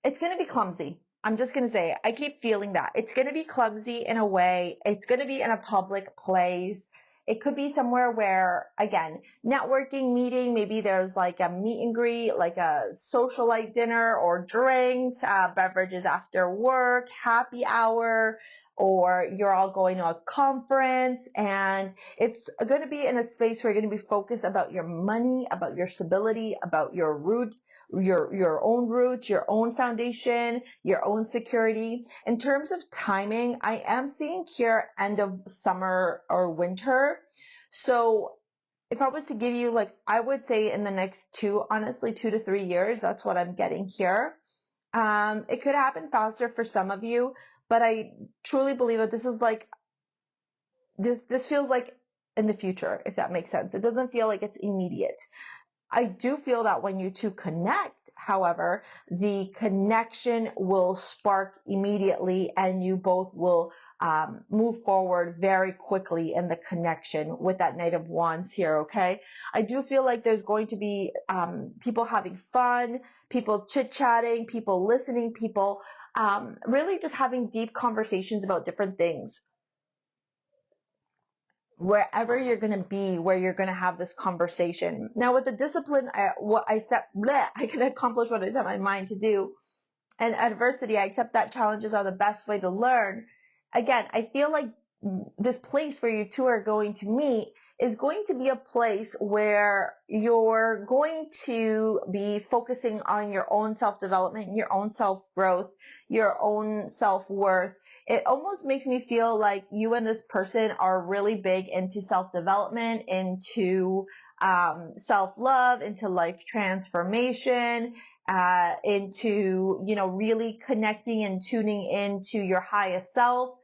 it's going to be clumsy. I'm just going to say it. I keep feeling that. It's going to be clumsy in a way. It's going to be in a public place. It could be somewhere where, again, networking, meeting, maybe there's like a meet and greet, like a socialite dinner or drinks, beverages after work, happy hour, or you're all going to a conference, and it's going to be in a space where you're going to be focused about your money, about your stability, about your root, your own roots, your own foundation, your own security. In terms of timing, I am seeing here end of summer or winter. So if I was to give you, like, I would say in the next honestly, 2 to 3 years, that's what I'm getting here. It could happen faster for some of you, but I truly believe that this is like, this feels like in the future, if that makes sense. It doesn't feel like it's immediate. I do feel that when you two connect, however, the connection will spark immediately and you both will move forward very quickly in the connection with that Knight of Wands here, okay? I do feel like there's going to be people having fun, people chit-chatting, people listening, people really just having deep conversations about different things. Wherever you're going to be, where you're going to have this conversation. Now with the discipline, I can accomplish what I set my mind to do. And adversity, I accept that challenges are the best way to learn. Again, I feel like this place where you two are going to meet is going to be a place where you're going to be focusing on your own self-development, your own self-growth, your own self-worth. It almost makes me feel like you and this person are really big into self-development, into self-love, into life transformation, into, really connecting and tuning into your highest self.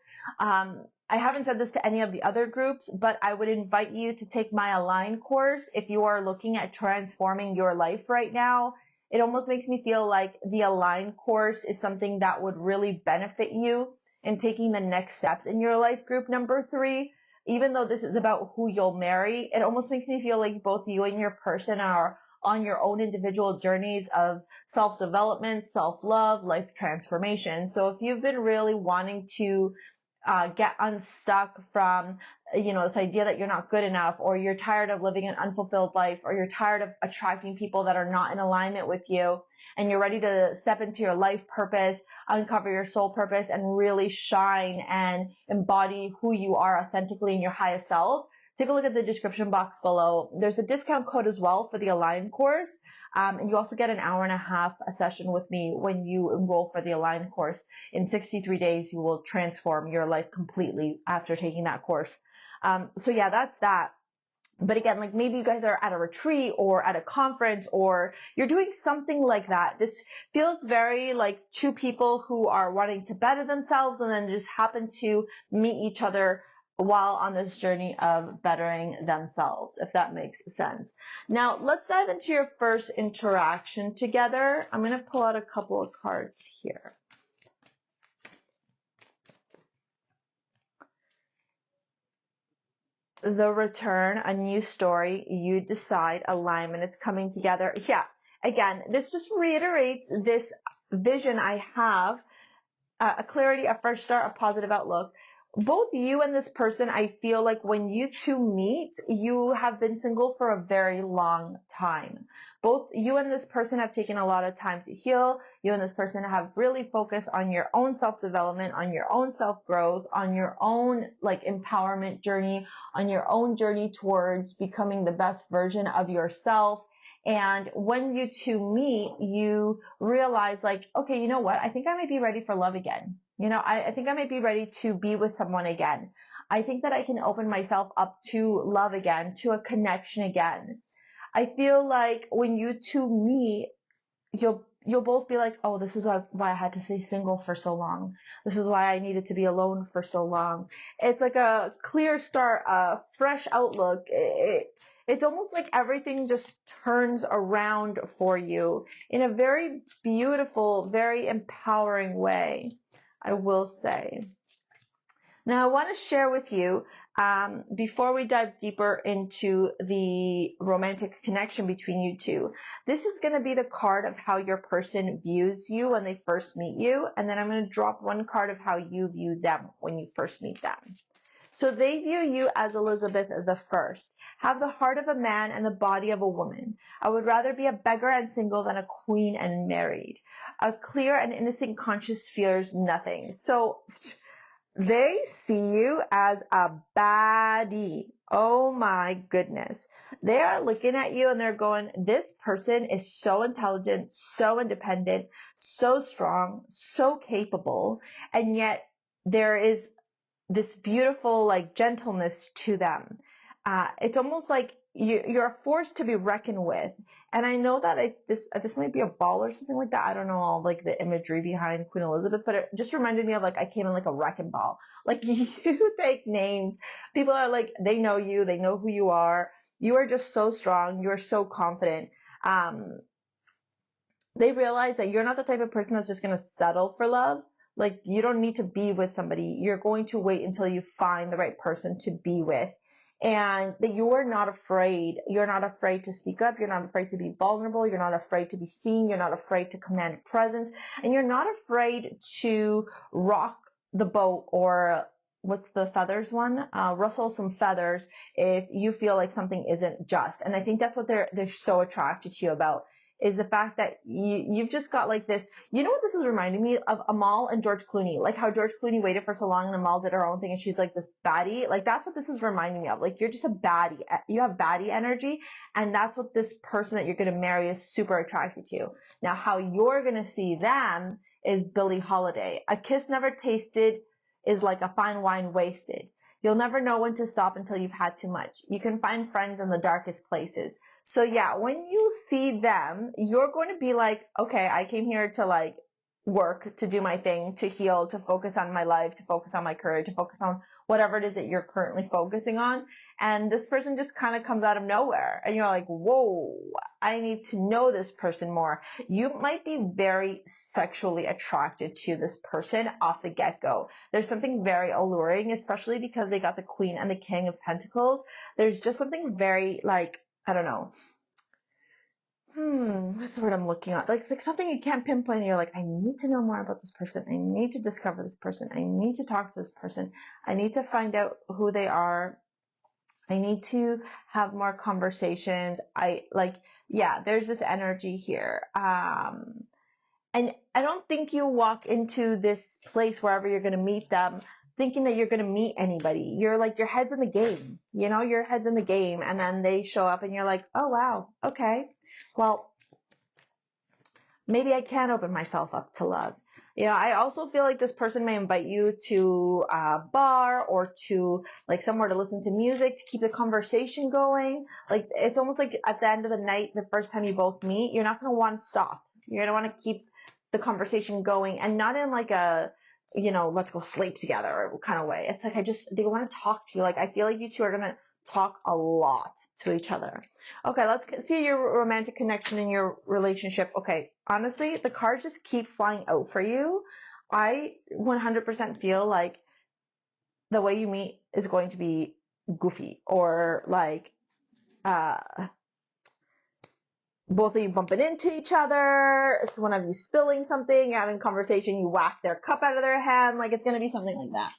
I haven't said this to any of the other groups, but I would invite you to take my Align course if you are looking at transforming your life right now. It almost makes me feel like the Align course is something that would really benefit you in taking the next steps in your life. Group number 3, even though this is about who you'll marry, it almost makes me feel like both you and your person are on your own individual journeys of self-development, self-love, life transformation. So if you've been really wanting to get unstuck from, this idea that you're not good enough, or you're tired of living an unfulfilled life, or you're tired of attracting people that are not in alignment with you, and you're ready to step into your life purpose, uncover your soul purpose, and really shine and embody who you are authentically in your highest self, take a look at the description box below. There's a discount code as well for the Align course. And you also get an hour and a half a session with me when you enroll for the Align course. In 63 days, you will transform your life completely after taking that course. So yeah, that's that. But again, like maybe you guys are at a retreat or at a conference, or you're doing something like that. This feels very like two people who are wanting to better themselves and then just happen to meet each other while on this journey of bettering themselves, if that makes sense. Now, let's dive into your first interaction together. I'm going to pull out a couple of cards here. The return, a new story, you decide, alignment, it's coming together. Yeah, again, this just reiterates this vision I have, a clarity, a fresh start, a positive outlook. Both you and this person, I feel like when you two meet, you have been single for a very long time. Both you and this person have taken a lot of time to heal. You and this person have really focused on your own self-development, on your own self-growth, on your own like empowerment journey, on your own journey towards becoming the best version of yourself. And when you two meet, you realize like, okay, you know what? I think I might be ready for love again. I think I might be ready to be with someone again. I think that I can open myself up to love again, to a connection again. I feel like when you two meet, you'll both be like, oh, this is why I had to stay single for so long. This is why I needed to be alone for so long. It's like a clear start, a fresh outlook. It's almost like everything just turns around for you in a very beautiful, very empowering way, I will say. Now, I want to share with you, before we dive deeper into the romantic connection between you two, this is going to be the card of how your person views you when they first meet you, and then I'm going to drop one card of how you view them when you first meet them. So they view you as Elizabeth the First. Have the heart of a man and the body of a woman. I would rather be a beggar and single than a queen and married. A clear and innocent conscience fears nothing. So they see you as a baddie. Oh my goodness. They are looking at you and they're going, this person is so intelligent, so independent, so strong, so capable, and yet there is this beautiful like gentleness to them. It's almost like you're a force to be reckoned with. And I know that this might be a ball or something like that. I don't know all like the imagery behind Queen Elizabeth, but it just reminded me of like I came in like a wrecking ball. Like you take names, people are like, they know you, they know who you are. You are just so strong. You are so confident. They realize that you're not the type of person that's just going to settle for love. Like you don't need to be with somebody. You're going to wait until you find the right person to be with. And that you're not afraid. You're not afraid to speak up. You're not afraid to be vulnerable. You're not afraid to be seen. You're not afraid to command presence. And you're not afraid to rock the boat or what's the feathers one? Rustle some feathers if you feel like something isn't just. And I think that's what they're so attracted to you about, is the fact that you've just got like this. You know what this is reminding me of? Amal and George Clooney. Like how George Clooney waited for so long and Amal did her own thing and she's like this baddie. Like that's what this is reminding me of. Like you're just a baddie. You have baddie energy, and that's what this person that you're going to marry is super attracted to. Now how you're going to see them is Billie Holiday. A kiss never tasted is like a fine wine wasted. You'll never know when to stop until you've had too much. You can find friends in the darkest places. So yeah, when you see them, you're going to be like, okay, I came here to like work, to do my thing, to heal, to focus on my life, to focus on my career, to focus on whatever it is that you're currently focusing on. And this person just kind of comes out of nowhere and you're like, whoa, I need to know this person more. You might be very sexually attracted to this person off the get-go. There's something very alluring, especially because they got the Queen and the King of Pentacles. There's just something very like, I don't know. What's the word I'm looking at? Like, it's like something you can't pinpoint. And you're like, I need to know more about this person. I need to discover this person. I need to talk to this person. I need to find out who they are. I need to have more conversations. There's this energy here. And I don't think you walk into this place wherever you're going to meet them thinking that you're going to meet anybody. You're like, your head's in the game, your head's in the game. And then they show up and you're like, oh, wow. Okay. Well, maybe I can open myself up to love. I also feel like this person may invite you to a bar or to like somewhere to listen to music to keep the conversation going. Like it's almost like at the end of the night, the first time you both meet, you're not going to want to stop. You're going to want to keep the conversation going, and not in like a, let's go sleep together kind of way. It's like they want to talk to you. Like I feel like you two are going to talk a lot to each other. Okay, let's see your romantic connection in your relationship. Okay, honestly, the cards just keep flying out for you. I 100% feel like the way you meet is going to be goofy, or like both of you bumping into each other, one of you spilling something, having conversation, you whack their cup out of their hand, like it's going to be something like that.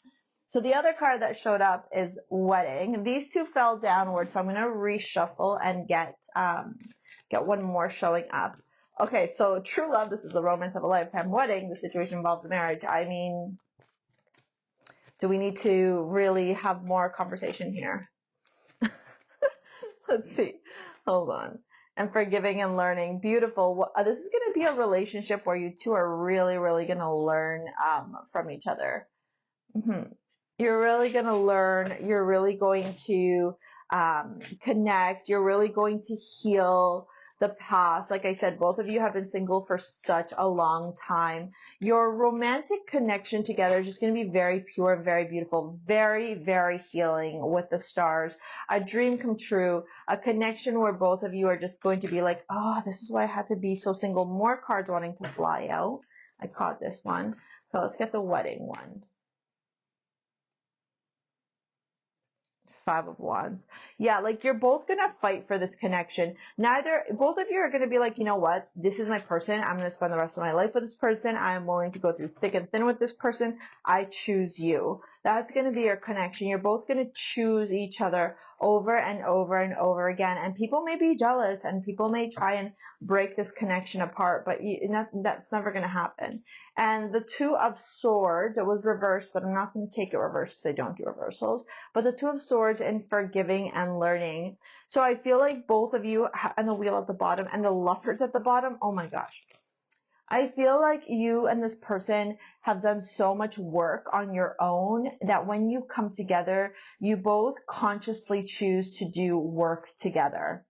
So the other card that showed up is wedding. These two fell downward, so I'm going to reshuffle and get one more showing up. Okay, so true love, this is the romance of a lifetime. Wedding, the situation involves marriage. I mean, do we need to really have more conversation here? Let's see. Hold on. And forgiving and learning. Beautiful. This is going to be a relationship where you two are really, really going to learn from each other. You're really going to learn. You're really going to connect. You're really going to heal the past. Like I said, both of you have been single for such a long time. Your romantic connection together is just going to be very pure, very beautiful, very, very healing with the stars. A dream come true, a connection where both of you are just going to be like, oh, this is why I had to be so single. More cards wanting to fly out. I caught this one. So let's get the wedding one. Five of Wands. Yeah, like you're both gonna fight for this connection. Both of you are gonna be like, you know what? This is my person. I'm gonna spend the rest of my life with this person. I am willing to go through thick and thin with this person. I choose you. That's gonna be your connection. You're both gonna choose each other over and over and over again. And people may be jealous and people may try and break this connection apart, but that's never gonna happen. And the Two of Swords, it was reversed, but I'm not gonna take it reversed because I don't do reversals. But the Two of Swords and forgiving and learning. So I feel like both of you, and the Wheel at the bottom and the Lovers at the bottom, oh my gosh. I feel like you and this person have done so much work on your own that when you come together, you both consciously choose to do work together.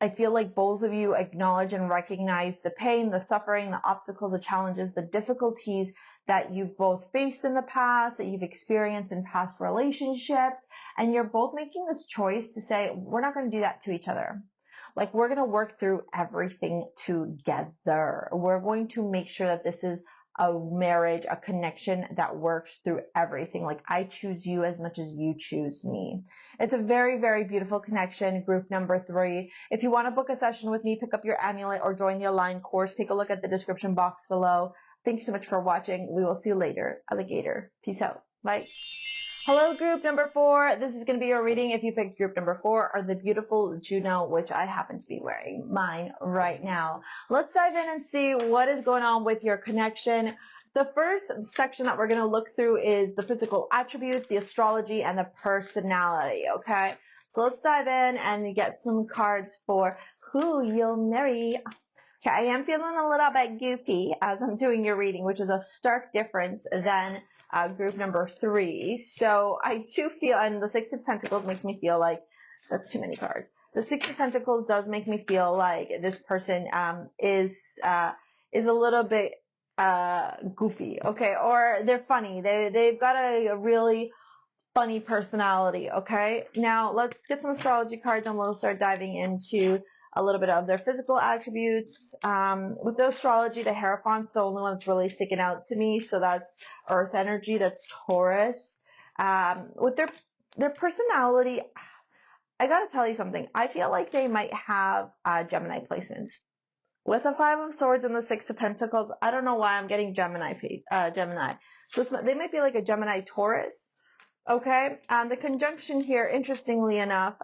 I feel like both of you acknowledge and recognize the pain, the suffering, the obstacles, the challenges, the difficulties that you've both faced in the past, that you've experienced in past relationships, and you're both making this choice to say, we're not going to do that to each other. Like, we're going to work through everything together. We're going to make sure that this is a marriage, a connection that works through everything. Like, I choose you as much as you choose me. It's a very, very beautiful connection. Group number 3. If you want to book a session with me, pick up your amulet or join the Align course. Take a look at the description box below. Thank you so much for watching. We will see you later. Alligator. Peace out. Bye. Hello, group number 4. This is going to be your reading. If you picked group number 4 or the beautiful Juno, which I happen to be wearing mine right now. Let's dive in and see what is going on with your connection. The first section that we're going to look through is the physical attributes, the astrology, and the personality. Okay, so let's dive in and get some cards for who you'll marry. Okay, I am feeling a little bit goofy as I'm doing your reading, which is a stark difference than group number 3. So I do feel, and the Six of Pentacles makes me feel like, that's too many cards. The Six of Pentacles does make me feel like this person is a little bit goofy, okay, or they're funny. They've got a really funny personality, okay? Now let's get some astrology cards and we'll start diving into a little bit of their physical attributes. With the astrology, the Hierophant's the only one that's really sticking out to me. So that's Earth energy, that's Taurus. With their personality, I gotta tell you something. I feel like they might have Gemini placements. With the Five of Swords and the Six of Pentacles, I don't know why I'm getting Gemini. So they might be like a Gemini Taurus. Okay, the conjunction here, interestingly enough,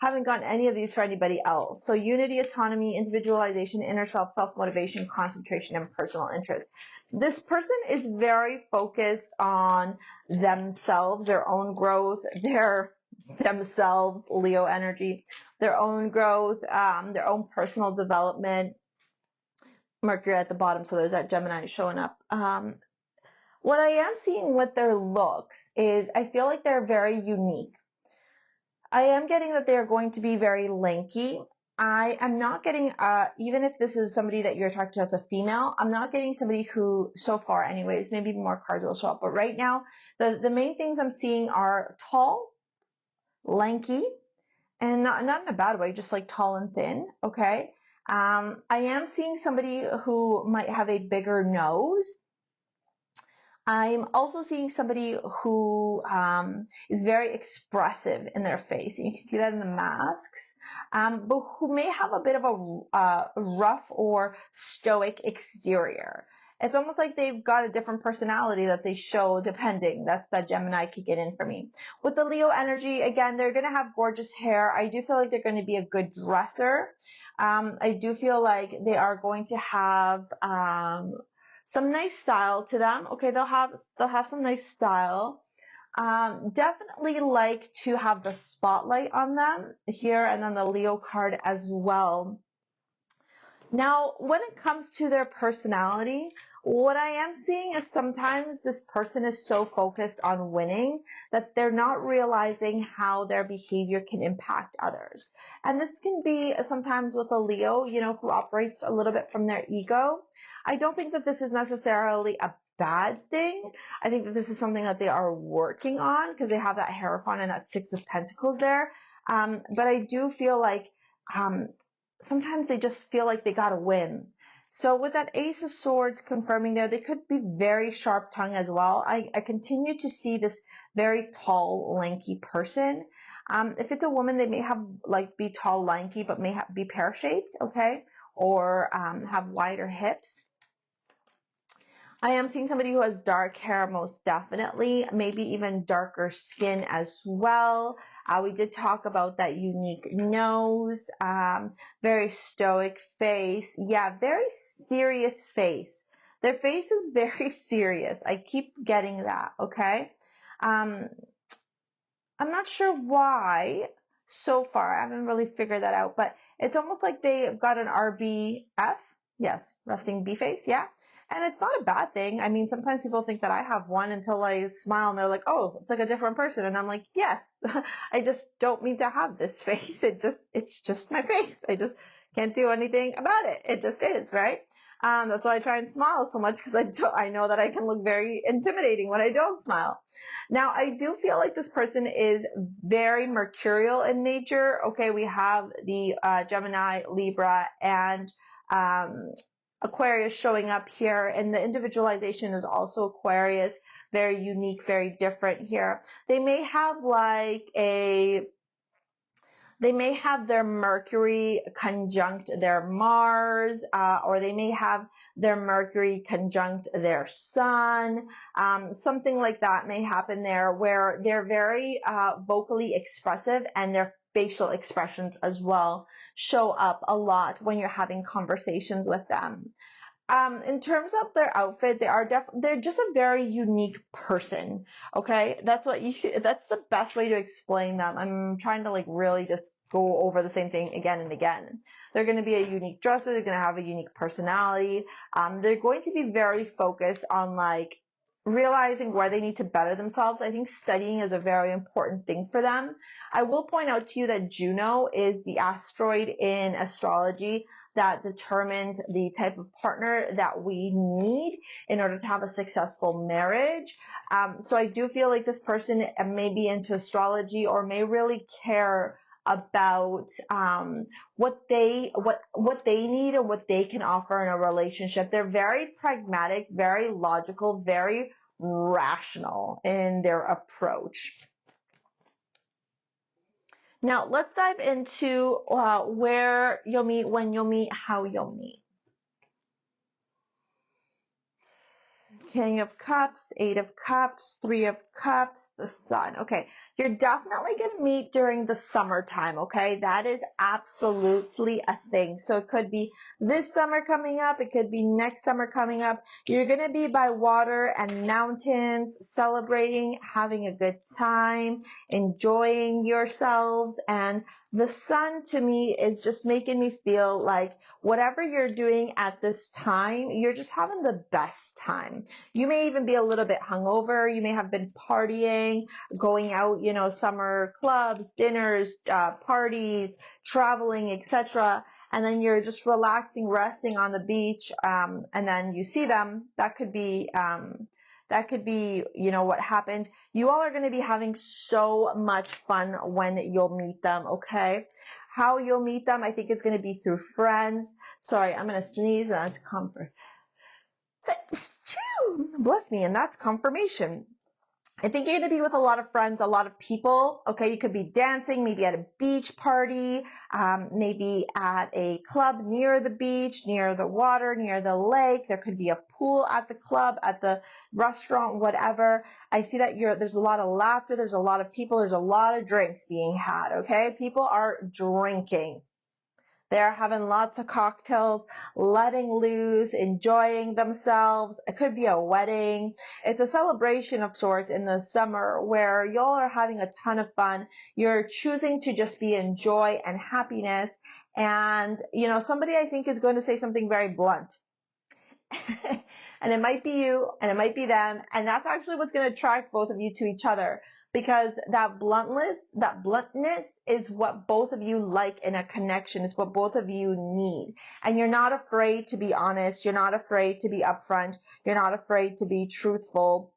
haven't gotten any of these for anybody else. So unity, autonomy, individualization, inner self, self-motivation, concentration, and personal interest. This person is very focused on themselves, their own growth, themselves, Leo energy, their own growth, their own personal development. Mercury at the bottom, so there's that Gemini showing up. What I am seeing with their looks is I feel like they're very unique. I am getting that they're going to be very lanky. I am not getting, even if this is somebody that you're attracted to as a female, I'm not getting somebody who, so far anyways, maybe more cards will show up. But right now, the main things I'm seeing are tall, lanky, and not in a bad way, just like tall and thin, okay? I am seeing somebody who might have a bigger nose. I'm also seeing somebody who is very expressive in their face. You can see that in the masks, but who may have a bit of a rough or stoic exterior. It's almost like they've got a different personality that they show depending. That's that Gemini could get in for me. With the Leo energy, again, they're going to have gorgeous hair. I do feel like they're going to be a good dresser. I do feel like they are going to have some nice style to them. Okay, they'll have some nice style. Definitely like to have the spotlight on them here, and then the Leo card as well. Now, when it comes to their personality, what I am seeing is sometimes this person is so focused on winning that they're not realizing how their behavior can impact others. And this can be sometimes with a Leo, you know, who operates a little bit from their ego. I don't think that this is necessarily a bad thing. I think that this is something that they are working on because they have that Hierophant and that Six of Pentacles there. But I do feel like sometimes they just feel like they got to win. So with that Ace of Swords confirming there, they could be very sharp tongue as well. I continue to see this very tall, lanky person. If it's a woman, they may have like be tall, lanky, but may be pear-shaped, okay? Or have wider hips. I am seeing somebody who has dark hair, most definitely, maybe even darker skin as well. We did talk about that unique nose, very stoic face. Yeah, very serious face. Their face is very serious. I keep getting that, okay? I'm not sure why so far. I haven't really figured that out, but it's almost like they've got an RBF. Yes, resting B face, yeah. And it's not a bad thing. I mean, sometimes people think that I have one until I smile and they're like, oh, it's like a different person. And I'm like, yes, I just don't mean to have this face. It's just my face. I just can't do anything about it. It just is, right? That's why I try and smile so much, because I know that I can look very intimidating when I don't smile. Now, I do feel like this person is very mercurial in nature. Okay, we have the Gemini, Libra, and Aquarius showing up here, and the individualization is also Aquarius, very unique, very different here. They may have their Mercury conjunct their Mars, or they may have their Mercury conjunct their Sun. Something like that may happen there, where they're very vocally expressive, and their facial expressions as well show up a lot when you're having conversations with them. In terms of their outfit, they're just a very unique person. Okay, that's the best way to explain them. I'm trying to like really just go over the same thing again and again. They're going to be a unique dresser. They're going to have a unique personality. They're going to be very focused on like realizing where they need to better themselves. I think studying is a very important thing for them. I will point out to you that Juno is the asteroid in astrology that determines the type of partner that we need in order to have a successful marriage. So I do feel like this person may be into astrology, or may really care about what they need and what they can offer in a relationship. They're very pragmatic, very logical, very rational in their approach. Now, let's dive into where you'll meet, when you'll meet, how you'll meet. King of Cups, Eight of Cups, Three of Cups, the Sun. Okay, you're definitely going to meet during the summertime, okay? That is absolutely a thing. So it could be this summer coming up. It could be next summer coming up. You're going to be by water and mountains, celebrating, having a good time, enjoying yourselves. And the sun to me is just making me feel like whatever you're doing at this time, you're just having the best time. You may even be a little bit hungover. You may have been partying, going out, summer clubs, dinners, parties, traveling, etc. And then you're just relaxing, resting on the beach, and then you see them. That could be, what happened. You all are going to be having so much fun when you'll meet them, okay? How you'll meet them, I think it's going to be through friends. Sorry, I'm going to sneeze, and that's comfort. Bless me, and that's confirmation. I think you're going to be with a lot of friends, a lot of people. Okay, you could be dancing, maybe at a beach party, maybe at a club near the beach, near the water, near the lake. There could be a pool at the club, at the restaurant, whatever. I see that there's a lot of laughter, there's a lot of people, there's a lot of drinks being had. Okay, people are drinking. They're having lots of cocktails, letting loose, enjoying themselves. It could be a wedding. It's a celebration of sorts in the summer where y'all are having a ton of fun. You're choosing to just be in joy and happiness. And, somebody I think is going to say something very blunt. And it might be you, and it might be them. And that's actually what's going to attract both of you to each other, because that bluntness is what both of you like in a connection. It's what both of you need. And you're not afraid to be honest. You're not afraid to be upfront. You're not afraid to be truthful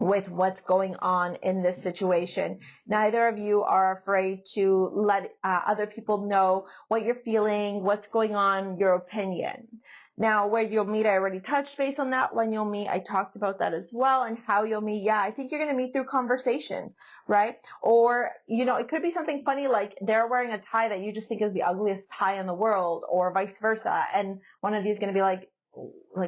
with what's going on in this situation. Neither of you are afraid to let other people know what you're feeling, what's going on, your opinion. Now, where you'll meet, I already touched base on that. When you'll meet, I talked about that as well. And how you'll meet, yeah, I think you're going to meet through conversations, right? Or, you know, it could be something funny like they're wearing a tie that you just think is the ugliest tie in the world, or vice versa. And one of you is going to be like,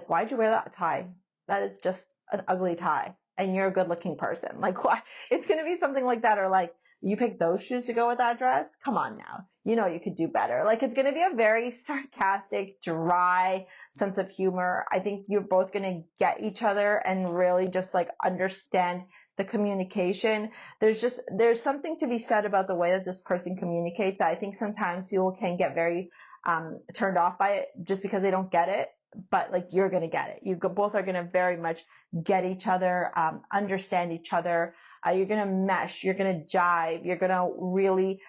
why'd you wear that tie? That is just an ugly tie. And you're a good looking person. Like, why? It's going to be something like that. Or like, you picked those shoes to go with that dress? Come on now. You know you could do better. Like, it's going to be a very sarcastic, dry sense of humor. I think you're both going to get each other and really just like understand the communication. There's something to be said about the way that this person communicates. I think sometimes people can get very turned off by it just because they don't get it. But like, you're going to get it. You both are going to very much get each other, understand each other. You're going to mesh, you're going to jive, you're going to really,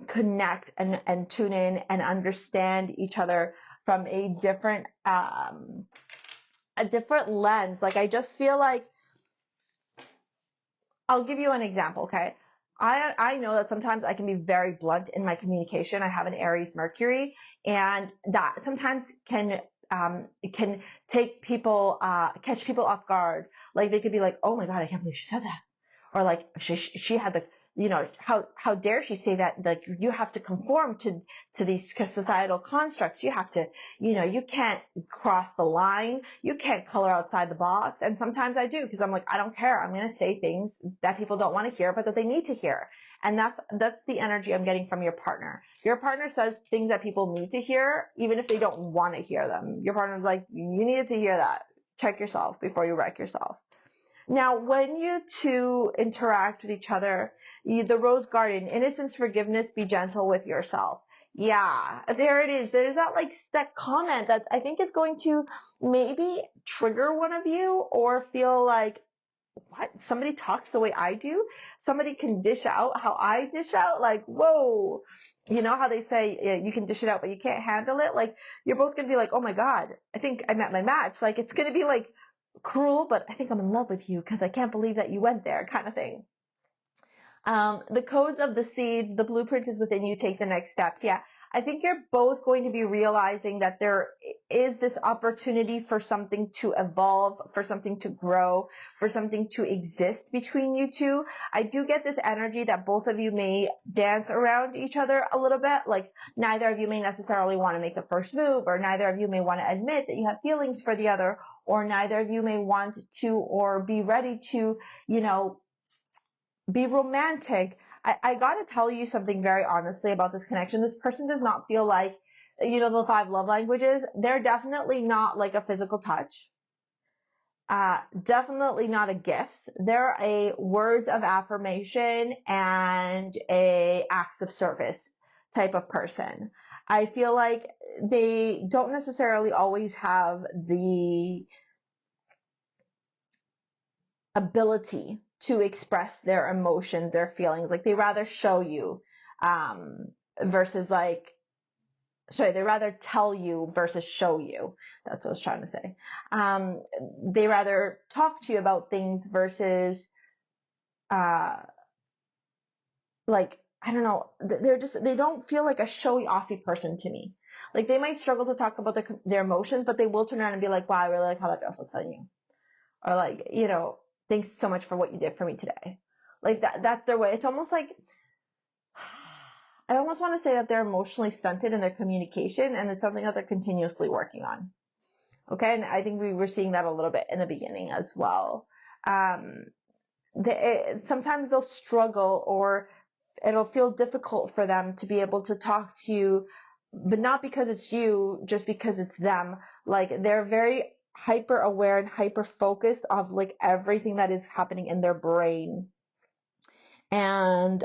connect and tune in and understand each other from a different lens. Like, I just feel like, I'll give you an example. Okay. I know that sometimes I can be very blunt in my communication. I have an Aries Mercury, and that sometimes can take people, catch people off guard. Like, they could be like, oh my God, I can't believe she said that. Or like, she had the, you know, how dare she say that? Like, you have to conform to these societal constructs. You have to, you know, you can't cross the line. You can't color outside the box. And sometimes I do, because I'm like, I don't care. I'm going to say things that people don't want to hear, but that they need to hear. And that's the energy I'm getting from your partner. Your partner says things that people need to hear, even if they don't want to hear them. Your partner's like, you needed to hear that. Check yourself before you wreck yourself. Now, when you two interact with each other, the Rose Garden, innocence, forgiveness, be gentle with yourself. Yeah, there it is. There's that comment that I think is going to maybe trigger one of you, or feel like, what? Somebody talks the way I do? Somebody can dish out how I dish out? Like, whoa. You know how they say you can dish it out, but you can't handle it? Like, you're both going to be like, oh my God, I think I met my match. Like, it's going to be like, cruel, but I think I'm in love with you because I can't believe that you went there, kind of thing. The codes of the seeds, the blueprint is within you. Take the next steps. Yeah, I think you're both going to be realizing that there is this opportunity for something to evolve, for something to grow, for something to exist between you two. I do get this energy that both of you may dance around each other a little bit. Like, neither of you may necessarily want to make the first move, or neither of you may want to admit that you have feelings for the other, or neither of you may want to or be ready to, you know, be romantic. I got to tell you something very honestly about this connection. This person does not feel like, you know, the 5 love languages. They're definitely not like a physical touch. Definitely not a gifts. They're a words of affirmation and a acts of service type of person. I feel like they don't necessarily always have the ability to express their emotions, their feelings. Like, they rather show you, versus like, sorry, they rather tell you versus show you. That's what I was trying to say. They rather talk to you about things versus, like, I don't know, they don't feel like a showy offy person to me. Like, they might struggle to talk about their emotions, but they will turn around and be like, wow, I really like how that dress looks on you. Or like, you know, thanks so much for what you did for me today. Like, that's their way. It's almost like, I almost want to say that they're emotionally stunted in their communication, and it's something that they're continuously working on. Okay. And I think we were seeing that a little bit in the beginning as well. Sometimes they'll struggle, or it'll feel difficult for them to be able to talk to you, but not because it's you, just because it's them. Like, they're very hyper aware and hyper focused of like everything that is happening in their brain and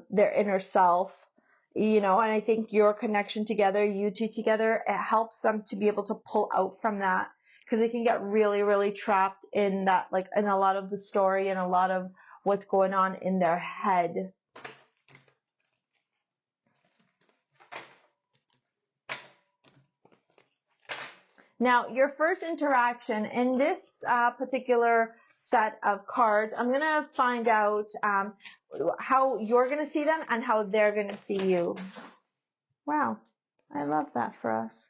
their inner self, you know. And I think your connection together, you two together, it helps them to be able to pull out from that, because they can get really, really trapped in that, like, in a lot of the story and a lot of what's going on in their head. Now, your first interaction in this particular set of cards. I'm going to find out how you're going to see them and how they're going to see you. Wow, I love that for us.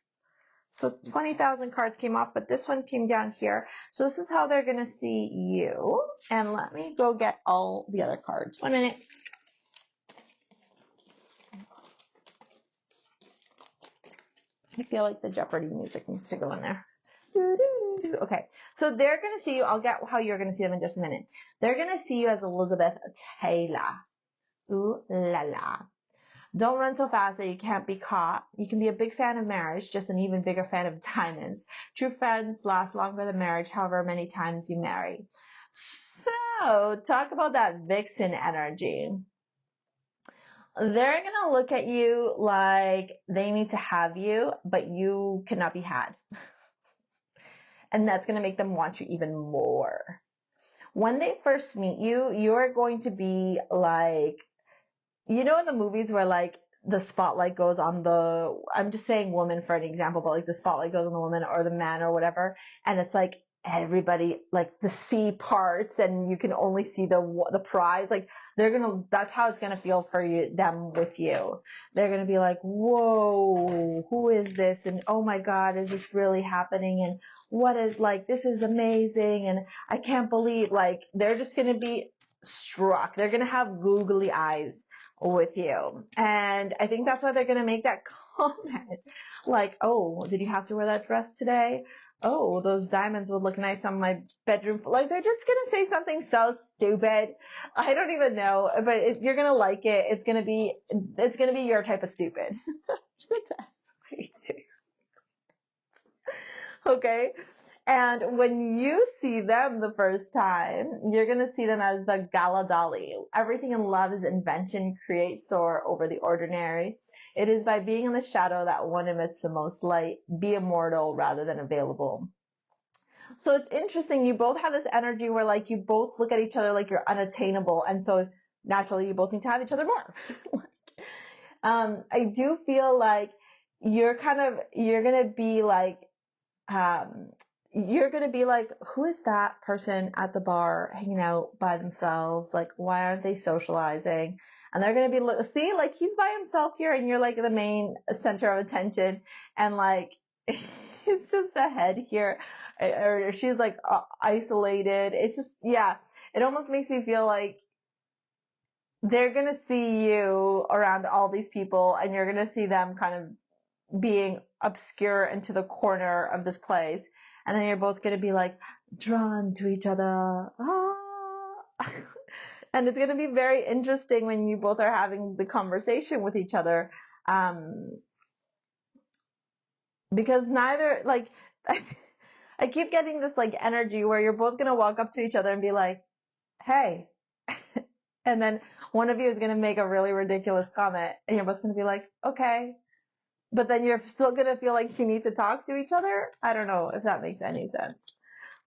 So 20,000 cards came off, but this one came down here. So this is how they're going to see you. And let me go get all the other cards. 1 minute. I feel like the Jeopardy music needs to go in there. Okay, so they're going to see you. I'll get how you're going to see them in just a minute. They're going to see you as Elizabeth Tailor. Ooh la la. Don't run so fast that you can't be caught. You can be a big fan of marriage, just an even bigger fan of diamonds. True friends last longer than marriage, however many times you marry. So, talk about that vixen energy. They're going to look at you like they need to have you, but you cannot be had. And that's going to make them want you even more. When they first meet you, you're going to be like, you know, in the movies where like the spotlight goes on the, I'm just saying woman for an example, but like the spotlight goes on the woman or the man or whatever, and it's like everybody, like the C parts, and you can only see the prize. Like that's how it's gonna feel for them with you. They're gonna be like, whoa, who is this? And oh my God, is this really happening? And what is, like, this is amazing, and I can't believe, like, they're just gonna be struck. They're gonna have googly eyes with you. And I think that's why they're going to make that comment. Like, oh, did you have to wear that dress today? Oh, those diamonds would look nice on my bedroom. Like, they're just going to say something so stupid. I don't even know, but you're going to like it. It's going to be your type of stupid. That's way too. Okay. And when you see them the first time, you're going to see them as the Gala Dali. Everything in love is invention, create, soar over the ordinary. It is by being in the shadow that one emits the most light. Be immortal rather than available. So it's interesting. You both have this energy where, like, you both look at each other like you're unattainable. And so naturally you both need to have each other more. I do feel like you're going to be like, you're going to be like, who is that person at the bar hanging out by themselves? Like, why aren't they socializing? And they're going to be, see, like, he's by himself here and you're like the main center of attention. And like, it's just a head here, or she's like isolated. It's just, yeah, it almost makes me feel like they're going to see you around all these people and you're going to see them kind of being obscure into the corner of this place, and then you're both going to be like drawn to each other. And it's going to be very interesting when you both are having the conversation with each other, because neither, like, I keep getting this like energy where you're both going to walk up to each other and be like, hey, and then one of you is going to make a really ridiculous comment and you're both going to be like, okay. But then you're still going to feel like you need to talk to each other. I don't know if that makes any sense.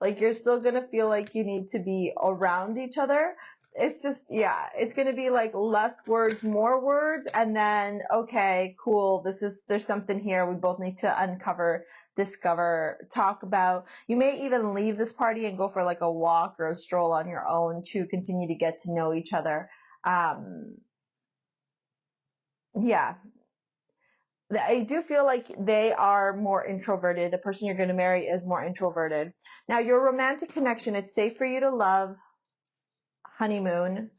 Like, you're still going to feel like you need to be around each other. It's just, yeah, it's going to be like less words, more words. And then, okay, cool. There's something here we both need to uncover, discover, talk about. You may even leave this party and go for like a walk or a stroll on your own to continue to get to know each other. Yeah. I do feel like they are more introverted. The person you're going to marry is more introverted. Now, your romantic connection, it's safe for you to love, honeymoon.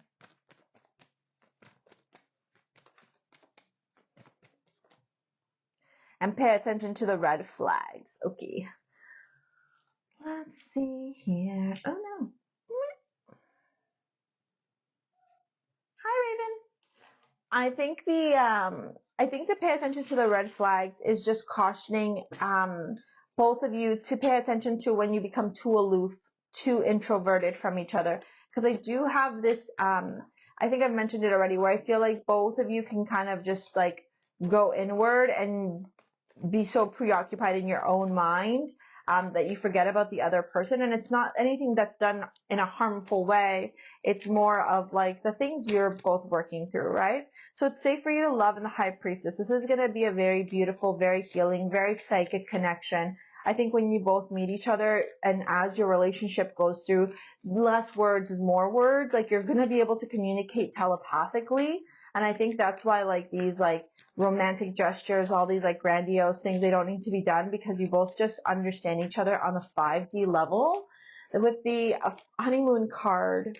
And pay attention to the red flags. Okay. Let's see here. Oh, no. Hi, Raven. I think the pay attention to the red flags is just cautioning both of you to pay attention to when you become too aloof, too introverted from each other. Because I do have this, I think I've mentioned it already, where I feel like both of you can kind of just like go inward and be so preoccupied in your own mind that you forget about the other person. And it's not anything that's done in a harmful way. It's more of like the things you're both working through, right? So it's safe for you to love in the High Priestess. This is going to be a very beautiful, very healing, very psychic connection. I think when you both meet each other and as your relationship goes through, less words is more words. Like you're going to be able to communicate telepathically. And I think that's why like these like romantic gestures, all these like grandiose things, they don't need to be done because you both just understand each other on the 5D level. With the honeymoon card,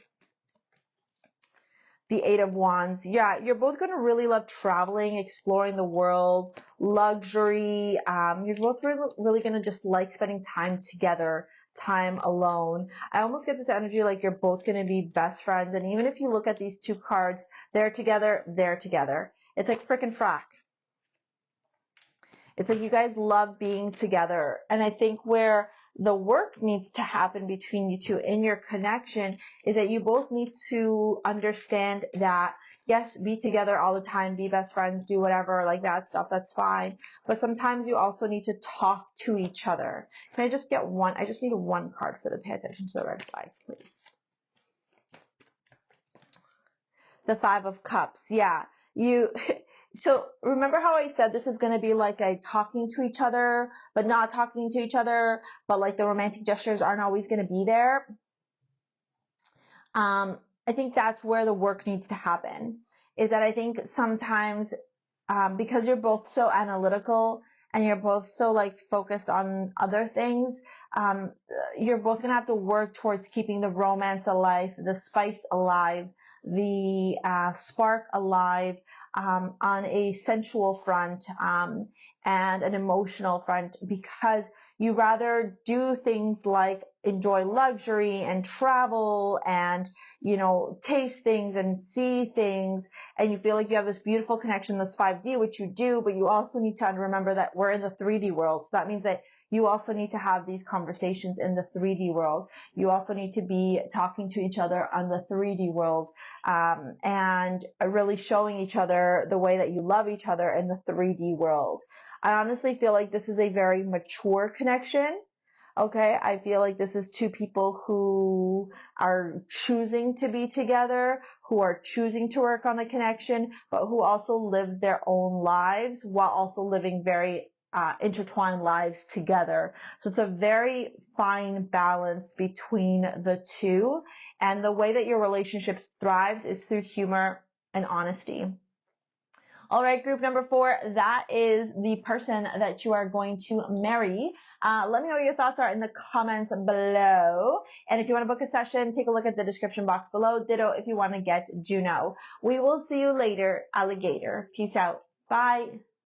the 8 of Wands, yeah, you're both going to really love traveling, exploring the world, luxury. You're both really going to just like spending time together, time alone. I almost get this energy like you're both going to be best friends. And even if you look at these two cards, they're together, they're together. It's like frickin' frack. It's like you guys love being together. And I think where the work needs to happen between you two in your connection is that you both need to understand that, yes, be together all the time, be best friends, do whatever, like that stuff, that's fine. But sometimes you also need to talk to each other. Can I just get one? I just need one card for the pay attention to the red flags, please. The 5 of Cups. Yeah. So remember how I said this is going to be like a talking to each other, but not talking to each other, but like the romantic gestures aren't always going to be there. I think that's where the work needs to happen, is that I think sometimes because you're both so analytical and you're both so like focused on other things, you're both going to have to work towards keeping the romance alive, the spice alive, the spark alive, on a sensual front and an emotional front, because you rather do things like enjoy luxury and travel and, you know, taste things and see things, and you feel like you have this beautiful connection, this 5D, which you do, but you also need to remember that we're in the 3D world. So that means that you also need to have these conversations in the 3D world. You also need to be talking to each other on the 3D world, and really showing each other the way that you love each other in the 3D world. I honestly feel like this is a very mature connection. Okay, I feel like this is two people who are choosing to be together, who are choosing to work on the connection, but who also live their own lives while also living very intertwined lives together. So it's a very fine balance between the two. And the way that your relationship thrives is through humor and honesty. All right, group number 4, that is the person that you are going to marry. Let me know what your thoughts are in the comments below. And if you want to book a session, take a look at the description box below. Ditto if you want to get Juno. We will see you later, alligator. Peace out. Bye.